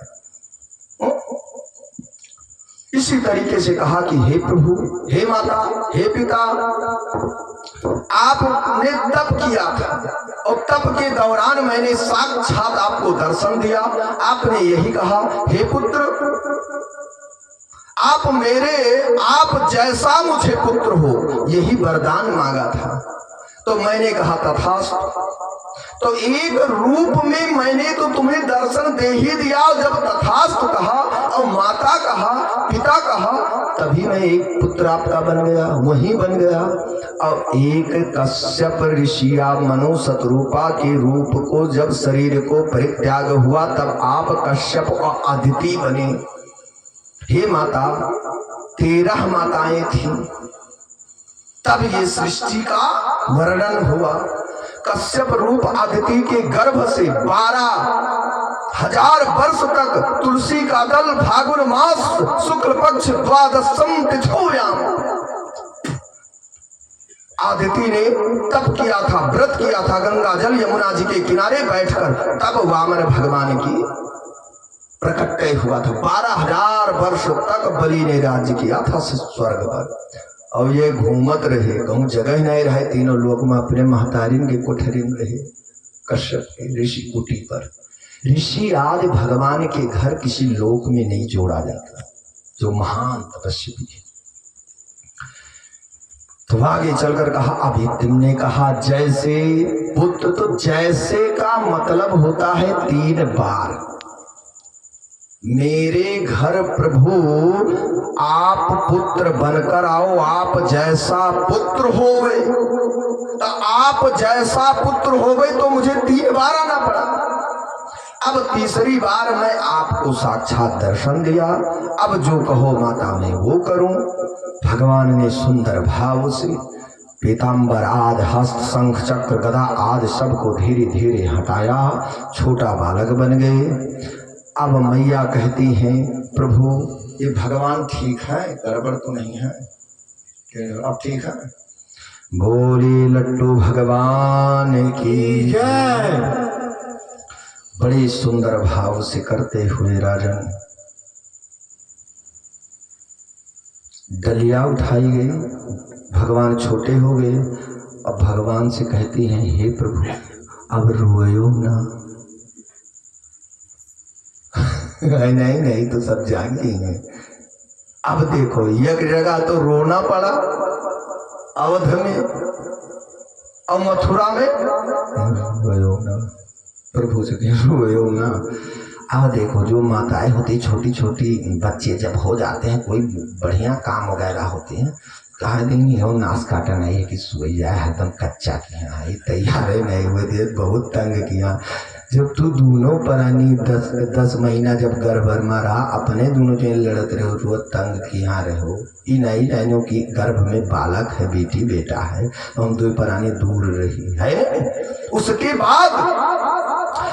इसी तरीके से कहा कि हे प्रभु, हे माता, हे पिता, आपने तप किया था और तप के दौरान मैंने साक्षात आपको दर्शन दिया। आपने यही कहा, हे पुत्र, आप जैसा मुझे पुत्र हो, यही वरदान मांगा था। तो मैंने कहा तथास्तु। तो एक रूप में मैंने तो तुम्हें दर्शन दे ही दिया। जब तथास्तु कहा और माता कहा, पिता कहा, तभी मैं एक पुत्र आपका बन गया, वही बन गया। और एक कश्यप ऋषिया मनु शतरूपा के रूप को जब शरीर को परित्याग हुआ, तब आप कश्यप और अदिति बने। हे माता, 13 माताएं थी, तब ये सृष्टि का वर्णन हुआ। कश्यप रूप अदिति के गर्भ से 12,000 वर्ष तक तुलसी का दल फागुन मास शुक्ल पक्ष 12 तिथोयाम आदिति ने तप किया था, व्रत किया था गंगा जल यमुना जी के किनारे बैठकर। तब वामन भगवान की प्रकट हुआ था। 12,000 वर्ष तक बलि ने राज्य किया था स्वर्ग पर। और ये घूमत रहे, कहूँ जगह नहीं रहे, तीनों लोक में अपने महतारिन के कोठरी में रहे, कश्यप के ऋषि कुटी पर। ऋषि आदि भगवान के घर किसी लोक में नहीं जोड़ा जाता, जो महान तपस्वी है। तो आगे चलकर कहा, अभी तुमने कहा जैसे पुत्र, तो जैसे का मतलब होता है 3 बार। मेरे घर प्रभु आप पुत्र बनकर आओ, आप जैसा पुत्र हो गए। तो आप जैसा पुत्र हो गए तो मुझे 3 बार आना पड़ा। अब तीसरी बार मैं आपको साक्षात दर्शन दिया। अब जो कहो माता मैं वो करूं। भगवान ने सुंदर भाव से पीताम्बर आदि हस्त शंख चक्र गदा आदि सबको धीरे धीरे हटाया, छोटा बालक बन गए। अब मैया कहती हैं, प्रभु ये भगवान ठीक है, गड़बड़ तो नहीं है? अब ठीक है? बोले लट्टू भगवान की जय। बड़ी सुंदर भाव से करते हुए राजन डलिया उठाई गई, भगवान छोटे हो गए। अब भगवान से कहती हैं, हे प्रभु अब रोयो ना। नहीं नहीं, तो सब जानती हैं। अब देखो, एक जगह तो रोना पड़ा अवध में और मथुरा में, रोयो ना प्रभु से, रोयो ना। अब देखो, जो माताएं होती छोटी छोटी बच्चे जब हो जाते हैं, कोई बढ़िया काम वगैरह होते हैं, कहा देंगे हो नाश काटा नहीं है कि सोई जाए, एकदम कच्चा किया है, तैयार है नहीं हुए थे, बहुत तंग किया। जब तू दोनों प्राणी 10 महीना जब गर्भ में रहा, अपने दोनों जो लड़त रहे हो, रोज तंग किया रहो। ये नहीं जानो कि गर्भ में बालक है, बेटी बेटा है, हम 2 प्राणी दूर रही है। उसके बाद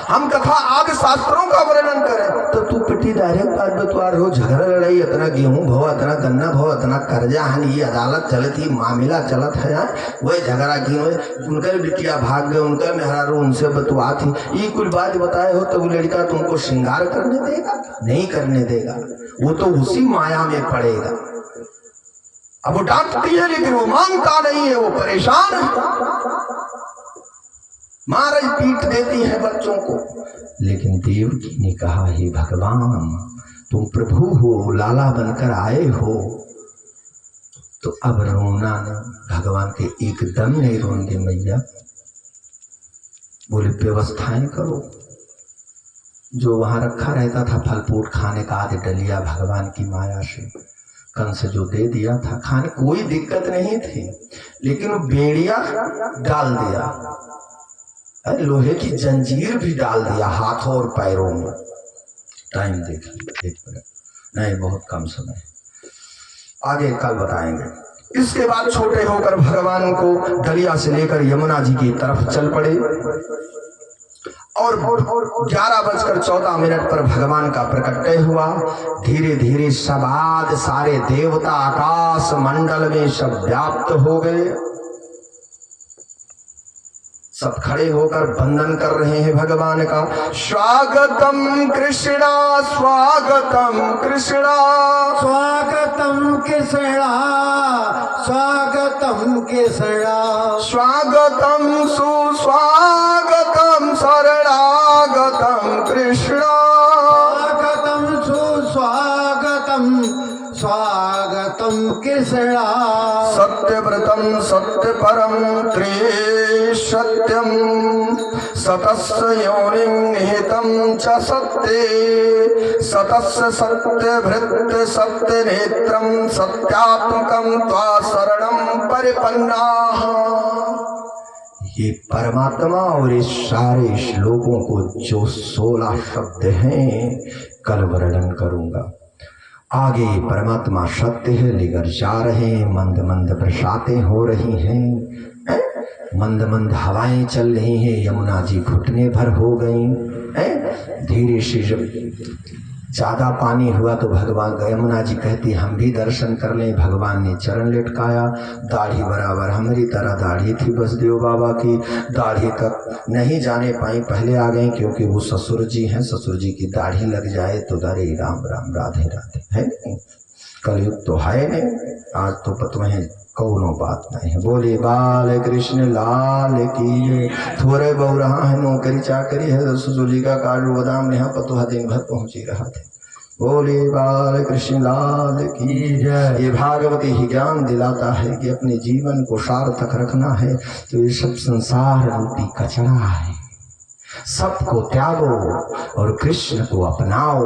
हम कथा आदि शास्त्रों का वर्णन करें तो तू पिटी डायरेक्ट बात बतवा रहे हो। झगड़ा लड़ाई, इतना गेहूं भो, इतना गन्ना भो, इतना कर्जा हन, अदालत चलत ही मामला चलत है। वही झगड़ा की उनकर बिटिया भाग गए, उनकर मेहरारू उनसे बतवा थी, ये कुछ बात बताए हो तो वो लड़का तुमको श्रृंगार करने देगा? नहीं करने देगा, वो तो उसी माया में पड़ेगा। अब वो डांटती है लेकिन वो मानता नहीं है, वो परेशान है, मार पीट देती है बच्चों को। लेकिन देवकी ने कहा, हे भगवान तुम प्रभु हो, लाला बनकर आए हो तो अब रोना नहीं। भगवान के एकदम नहीं रोएंगे मैया। बोले व्यवस्थाएं करो। जो वहां रखा रहता था फल फूट खाने का, आदि डलिया भगवान की माया से कंस जो दे दिया था खाने, कोई दिक्कत नहीं थी, लेकिन वो बेड़िया डाल दिया, लोहे की जंजीर भी डाल दिया हाथों और पैरों में। टाइम देखिए, एक मिनट नहीं, बहुत कम समय, आगे कल बताएंगे। इसके बाद छोटे होकर भगवान को डलिया से लेकर यमुना जी की तरफ चल पड़े और 11:14 पर भगवान का प्रकटय हुआ। धीरे धीरे सब सारे देवता आकाश मंडल में सब व्याप्त हो गए। सब खड़े होकर वंदन कर रहे हैं भगवान का। स्वागतम कृष्णा, स्वागतम कृष्णा, स्वागतम कृष्णा, स्वागतम कृष्णा, स्वागतम सुस्वागतम शरणागतम कृष्णा, स्वागतम सुस्वागतम स्वागतम कृष्णा। सत्यव्रतम सत्यपरम त्रिसत्यम सतस्य योनिं निहितं च सत्ये सतस्य सत्यभृत सत्यनेत्रं सत्यात्मकं त्वा शरणं परिपन्नाः। ये परमात्मा और इस सारे श्लोकों को जो 16 शब्द हैं कल वर्णन करूंगा। आगे परमात्मा सत्य है लेकर जा रहे हैं, मंद मंद बरसातें हो रही हैं, मंद मंद हवाएं चल रही हैं, यमुना जी घुटने भर हो गई। धीरे से जब ज्यादा पानी हुआ तो भगवान यमुना जी कहती हम भी दर्शन कर लें। भगवान ने चरण लटकाया, दाढ़ी बराबर हमारी तरह दाढ़ी थी बसदेव बाबा की, दाढ़ी तक नहीं जाने पाई, पहले आ गई क्योंकि वो ससुर जी हैं, ससुर जी की दाढ़ी लग जाए तो अरे राम राम राधे राधे है नहीं, कलयुग तो है नहीं, आज तो पतवह कौनो बात नहीं है। बोले बाल कृष्ण लाल की। थोड़े बहु रहा है नौकरी चाकरी है, ससुर जी का काजू बादाम यहाँ पतोहा दिन भर पहुंची रहा थे। बोले बाल कृष्ण लाल की। ये भागवती ही ज्ञान दिलाता है कि अपने जीवन को सार्थक रखना है तो ये सब संसार रूपी कचरा है, सबको त्यागो और कृष्ण को अपनाओ,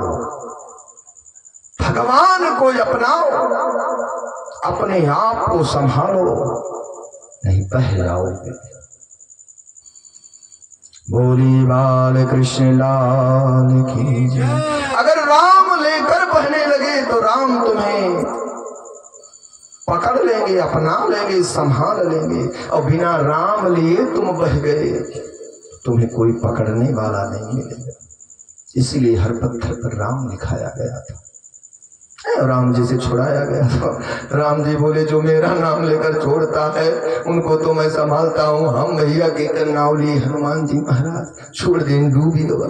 भगवान को अपनाओ, अपने आप को संभालो, नहीं बह जाओगे। बोली बाल कृष्ण लाल की जय। अगर राम लेकर बहने लगे तो राम तुम्हें पकड़ लेंगे, अपना लेंगे, संभाल लेंगे, और बिना राम लिए तुम बह गए तुम्हें कोई पकड़ने वाला नहीं मिलेगा। इसीलिए हर पत्थर पर राम लिखाया गया था, राम जी से छुड़ाया गया था। राम जी बोले जो मेरा नाम लेकर छोड़ता है उनको तो मैं संभालता हूँ। हम भैया के नाव लिए हनुमान जी महाराज छोड़ दें डूबी दबा,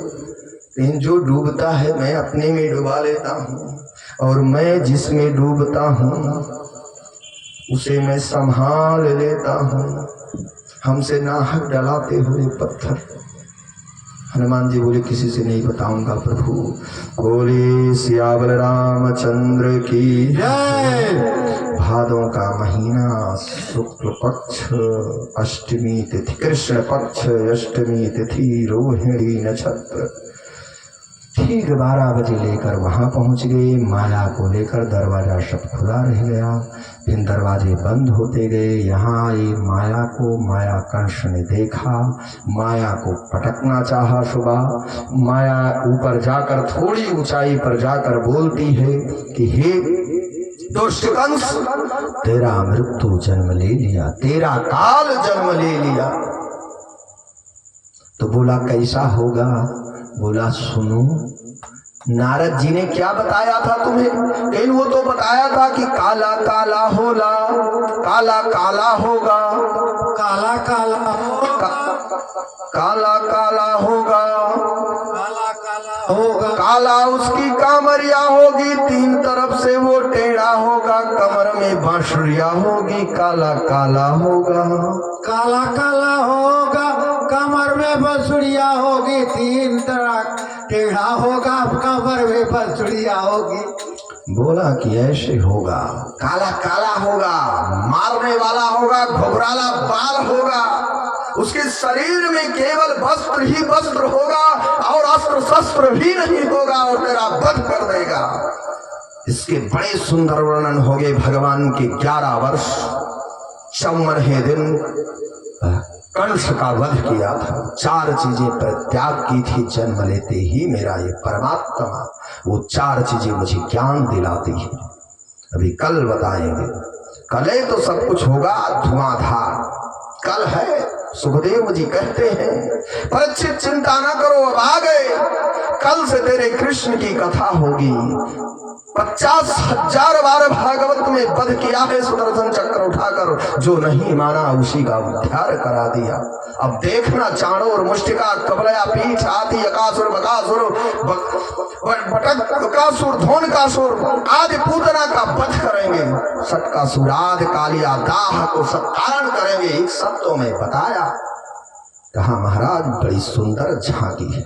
लेकिन जो डूबता है मैं अपने में डुबा लेता हूँ, और मैं जिसमें डूबता हूँ उसे मैं संभाल लेता हूँ। हमसे नाहक डलाते हुए पत्थर। हनुमान जी बोले किसी से नहीं बताऊंगा प्रभु। बोले सियावल रामचंद्र की जय। भादों का महीना, शुक्ल पक्ष अष्टमी तिथि, कृष्ण पक्ष अष्टमी तिथि, रोहिणी नक्षत्र। ठीक 12 बजे लेकर वहां पहुंच गए। माया को लेकर दरवाजा सब खुला रह गया, फिर दरवाजे बंद होते गए। यहाँ आई माया को, माया कंस ने देखा, माया को पटकना चाहा सुबह। माया ऊपर जाकर थोड़ी ऊंचाई पर जाकर बोलती है कि हे दुष्ट कंस, तेरा मृत्यु जन्म ले लिया, तेरा काल जन्म ले लिया। तो बोला कैसा होगा? बोला सुनो, नारद जी ने क्या बताया था तुम्हें? लेकिन वो तो बताया था कि काला काला होला, काला काला होगा, काला काला होगा, काला काला होगा, काला काला होगा, काला उसकी कामरिया होगी, तीन तरफ से वो टेढ़ा होगा, कमर में बांसुरिया होगी, काला काला होगा, काला काला होगा, कमर में बंसुरिया होगी, तीन तरह टेढ़ा होगा, कमर में बंसुरिया होगी। बोला कि ऐसे होगा, काला काला होगा, मारने वाला होगा, घुघराला बाल होगा, उसके शरीर में केवल वस्त्र ही वस्त्र होगा और अस्त्र शस्त्र भी नहीं होगा और तेरा वध कर देगा। इसके बड़े सुंदर वर्णन हो गए। भगवान के 11 वर्ष 54वें दिन कंस का वध किया था। 4 चीजें परित्याग की थी जन्म लेते ही मेरा ये परमात्मा, वो 4 चीजें मुझे ज्ञान दिलाती है। अभी कल बताएंगे। कल तो सब कुछ होगा धुआंधार, कल है। सुखदेव जी कहते हैं परीक्षित चिंता ना करो, अब आ गए, कल से तेरे कृष्ण की कथा होगी। 50,000 बार भागवत में वध किया है सुदर्शन चक्र उठाकर, जो नहीं माना उसी का उद्धार करा दिया। अब देखना चाणूर मुष्टिका कबलया पीठ आदि अकासुर बकासुर बटकासुर धोनकासुर आदि पूतना का वध करेंगे। सटकासुर आदि कालिया दाह को सत्कारण करेंगे। एक शब्दों में बताया। कहा महाराज बड़ी सुंदर झांकी है,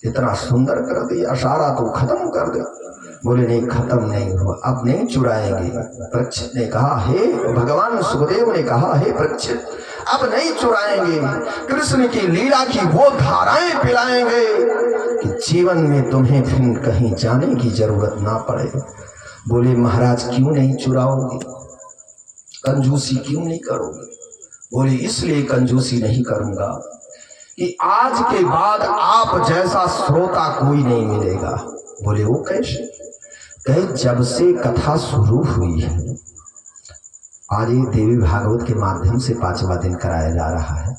इतना सुंदर कर दिया, सारा तो खत्म कर दिया। बोले नहीं खत्म नहीं हुआ, अब नहीं चुराएंगे। परीक्षित ने कहा हे भगवान, सुखदेव ने कहा हे परीक्षित अब नहीं चुराएंगे, कृष्ण की लीला की वो धाराएं पिलाएंगे कि जीवन में तुम्हें फिर कहीं जाने की जरूरत ना पड़े। बोले महाराज क्यों नहीं चुराओगे, कंजूसी क्यों नहीं करोगे? बोले इसलिए कंजूसी नहीं करूंगा कि आज के बाद आप जैसा श्रोता कोई नहीं मिलेगा। बोले वो कैसे? कहे जब से कथा शुरू हुई है, आज ये देवी भागवत के माध्यम से 5वां दिन कराया जा रहा है।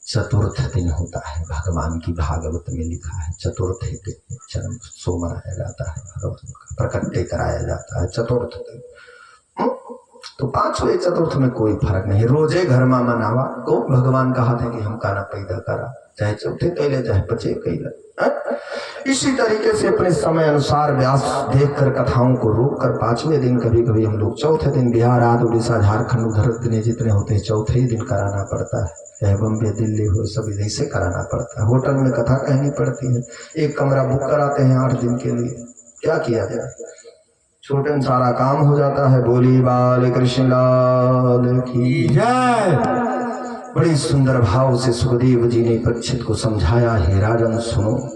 चतुर्थ दिन होता है, भगवान की भागवत में लिखा है चतुर्थ दिन जन्म उत्सव मनाया जाता है, भगवान का प्रकट्य कराया जाता है चतुर्थ दिन। तो 5वें चतुर्थ में कोई फर्क नहीं, रोजे घर में मनावा। तो भगवान कहा था कि हम काना पैदा करा, चाहे चौथे कैले चाहे 5 कैले। इसी तरीके से अपने समय अनुसार व्यास देखकर कथाओं को रोक कर 5वें दिन, कभी कभी हम लोग चौथे दिन, बिहार आदि उड़ीसा झारखंड उधर दिन जितने होते हैं चौथे ही दिन कराना पड़ता है। चाहे बम्बे दिल्ली हो, सब ऐसे कराना पड़ता है। होटल में कथा कहनी पड़ती है, एक कमरा बुक कराते हैं 8 दिन के लिए। क्या किया जाए, छोटे में सारा काम हो जाता है। बोली बाल कृष्ण लाल की जय। बड़ी सुंदर भाव से सुखदेव जी ने परीक्षित को समझाया, हे राजन सुनो,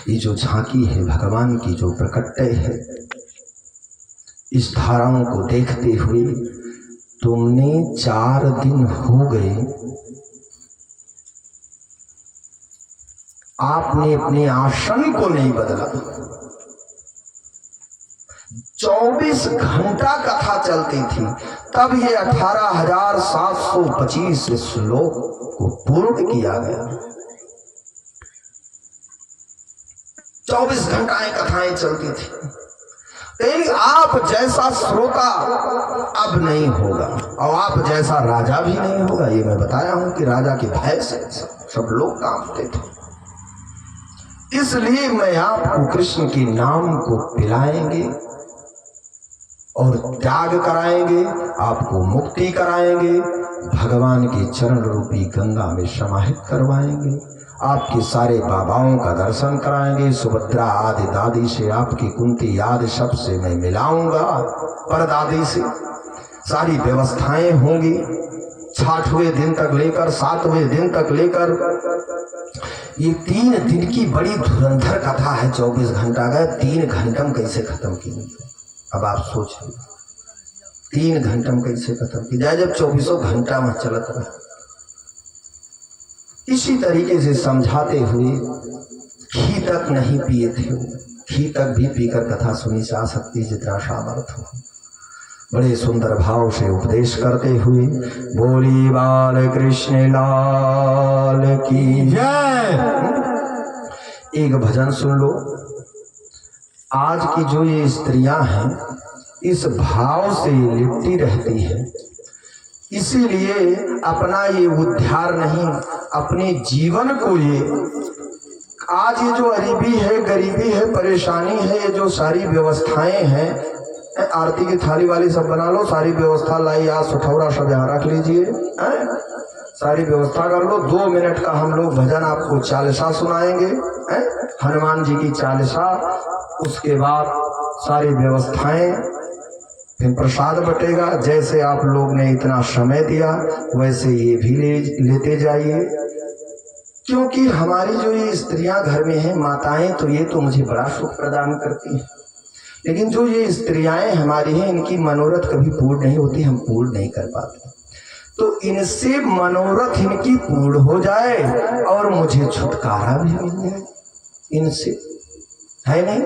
ये जो झांकी है भगवान की जो प्रकट्य है, इस धाराओं को देखते हुए तुमने 4 दिन हो गए, आपने अपने आसन को नहीं बदला। 24 घंटा कथा चलती थी, तब ये 18,725 श्लोक को पूर्ण किया गया। 24 घंटाएं कथाएं चलती थी। लेकिन आप जैसा श्रोता अब नहीं होगा और आप जैसा राजा भी नहीं होगा। ये मैं बताया हूं कि राजा के भय से सब लोग कांपते थे। इसलिए मैं आपको कृष्ण के नाम को पिलाएंगे और त्याग कराएंगे, आपको मुक्ति कराएंगे, भगवान के चरण रूपी गंगा में समाहित करवाएंगे, आपके सारे बाबाओं का दर्शन कराएंगे, सुभद्रा आदि दादी से, आपकी कुंती आदि सब से मैं मिलाऊंगा, परदादी से सारी व्यवस्थाएं होंगी। 6वें दिन तक लेकर 7वें दिन तक लेकर ये 3 दिन की बड़ी धुरंधर कथा है। 24 घंटा गए, 3 घंटा में कैसे खत्म की? अब आप सोचिए 3 घंटा में कैसे खत्म की जाए जब 24 घंटा में चलत रहा। इसी तरीके से समझाते हुए घी तक नहीं पिए थे, घी तक भी पीकर कथा सुनी जा सकती जितना सामर्थ्य हो। बड़े सुंदर भाव से उपदेश करते हुए बोली बाल कृष्ण लाल की जय। एक भजन सुन लो। आज की जो ये स्त्रियां हैं इस भाव से लिपटी रहती है, इसीलिए अपना ये उद्धार नहीं, अपने जीवन को ये आज ये जो गरीबी है, गरीबी है, परेशानी है, ये जो सारी व्यवस्थाएं हैं, आरती की थाली वाली सब बना लो, सारी व्यवस्था लाई, आज सुठौरा सब यहाँ रख लीजिए, सारी व्यवस्था कर लो। 2 मिनट का हम लोग भजन आपको चालीसा सुनाएंगे, हनुमान जी की चालीसा। उसके बाद सारी व्यवस्थाएं, फिर प्रसाद बटेगा। जैसे आप लोग ने इतना समय दिया वैसे ये भी लेते जाइए, क्योंकि हमारी जो ये स्त्रियां घर में हैं, माताएं, तो ये तो मुझे बड़ा सुख प्रदान करती हैं, लेकिन जो ये स्त्रियां हमारी हैं इनकी मनोरथ कभी पूर्ण नहीं होती, हम पूर्ण नहीं कर पाते। तो इनसे मनोरथ इनकी पूर्ण हो जाए और मुझे छुटकारा भी मिल जाए इनसे, है नहीं।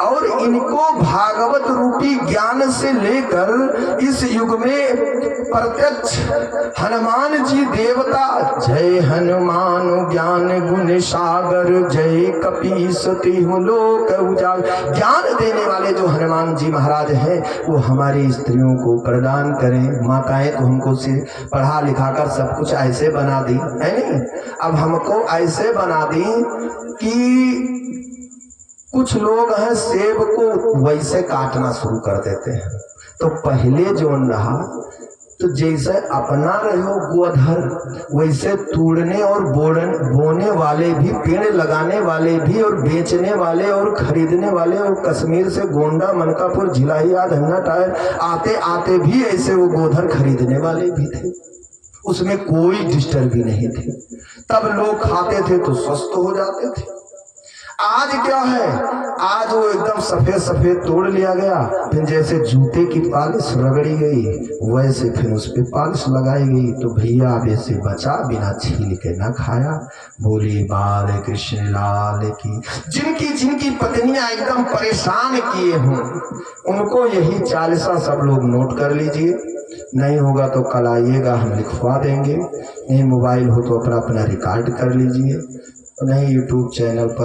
और इनको भागवत रूपी ज्ञान से लेकर इस युग में प्रत्यक्ष हनुमान जी देवता, जय हनुमान ज्ञान गुण सागर, जय कपीसति लोक उजागर, ज्ञान देने वाले जो हनुमान जी महाराज हैं वो हमारी स्त्रियों को प्रदान करें। माताएं तो हमको से पढ़ा लिखा कर सब कुछ ऐसे बना दी, है नहीं। अब हमको ऐसे बना दी कि कुछ लोग हैं सेब को वैसे काटना शुरू कर देते हैं। तो पहले जो रहा, तो जैसे अपना रहो गोधर, वैसे तोड़ने और बोने वाले भी, पेड़ लगाने वाले भी, और बेचने वाले और खरीदने वाले, और कश्मीर से गोंडा, मनकापुर, झिलाहिया, धन्ना टायर आते आते भी ऐसे वो गोधर खरीदने वाले भी थे। उसमें कोई डिस्टर्ब भी नहीं थे। तब लोग खाते थे तो स्वस्थ हो जाते थे। आज क्या है, आज वो एकदम सफेद सफेद तोड़ लिया गया, फिर जैसे जूते की पॉलिश रगड़ी गई वैसे फिर उस पे पॉलिश लगाई गई। तो भैया अब ऐसे बचा, बिना छील के ना खाया। बोली बाल कृष्ण लाल की। जिनकी जिनकी पत्नियां एकदम परेशान किए हों उनको यही चालीसा सब लोग नोट कर लीजिए। नहीं होगा तो कल आइएगा, हम लिखवा देंगे। नहीं मोबाइल हो तो अपना अपना रिकॉर्ड कर लीजिए, नहीं यूट्यूब चैनल पर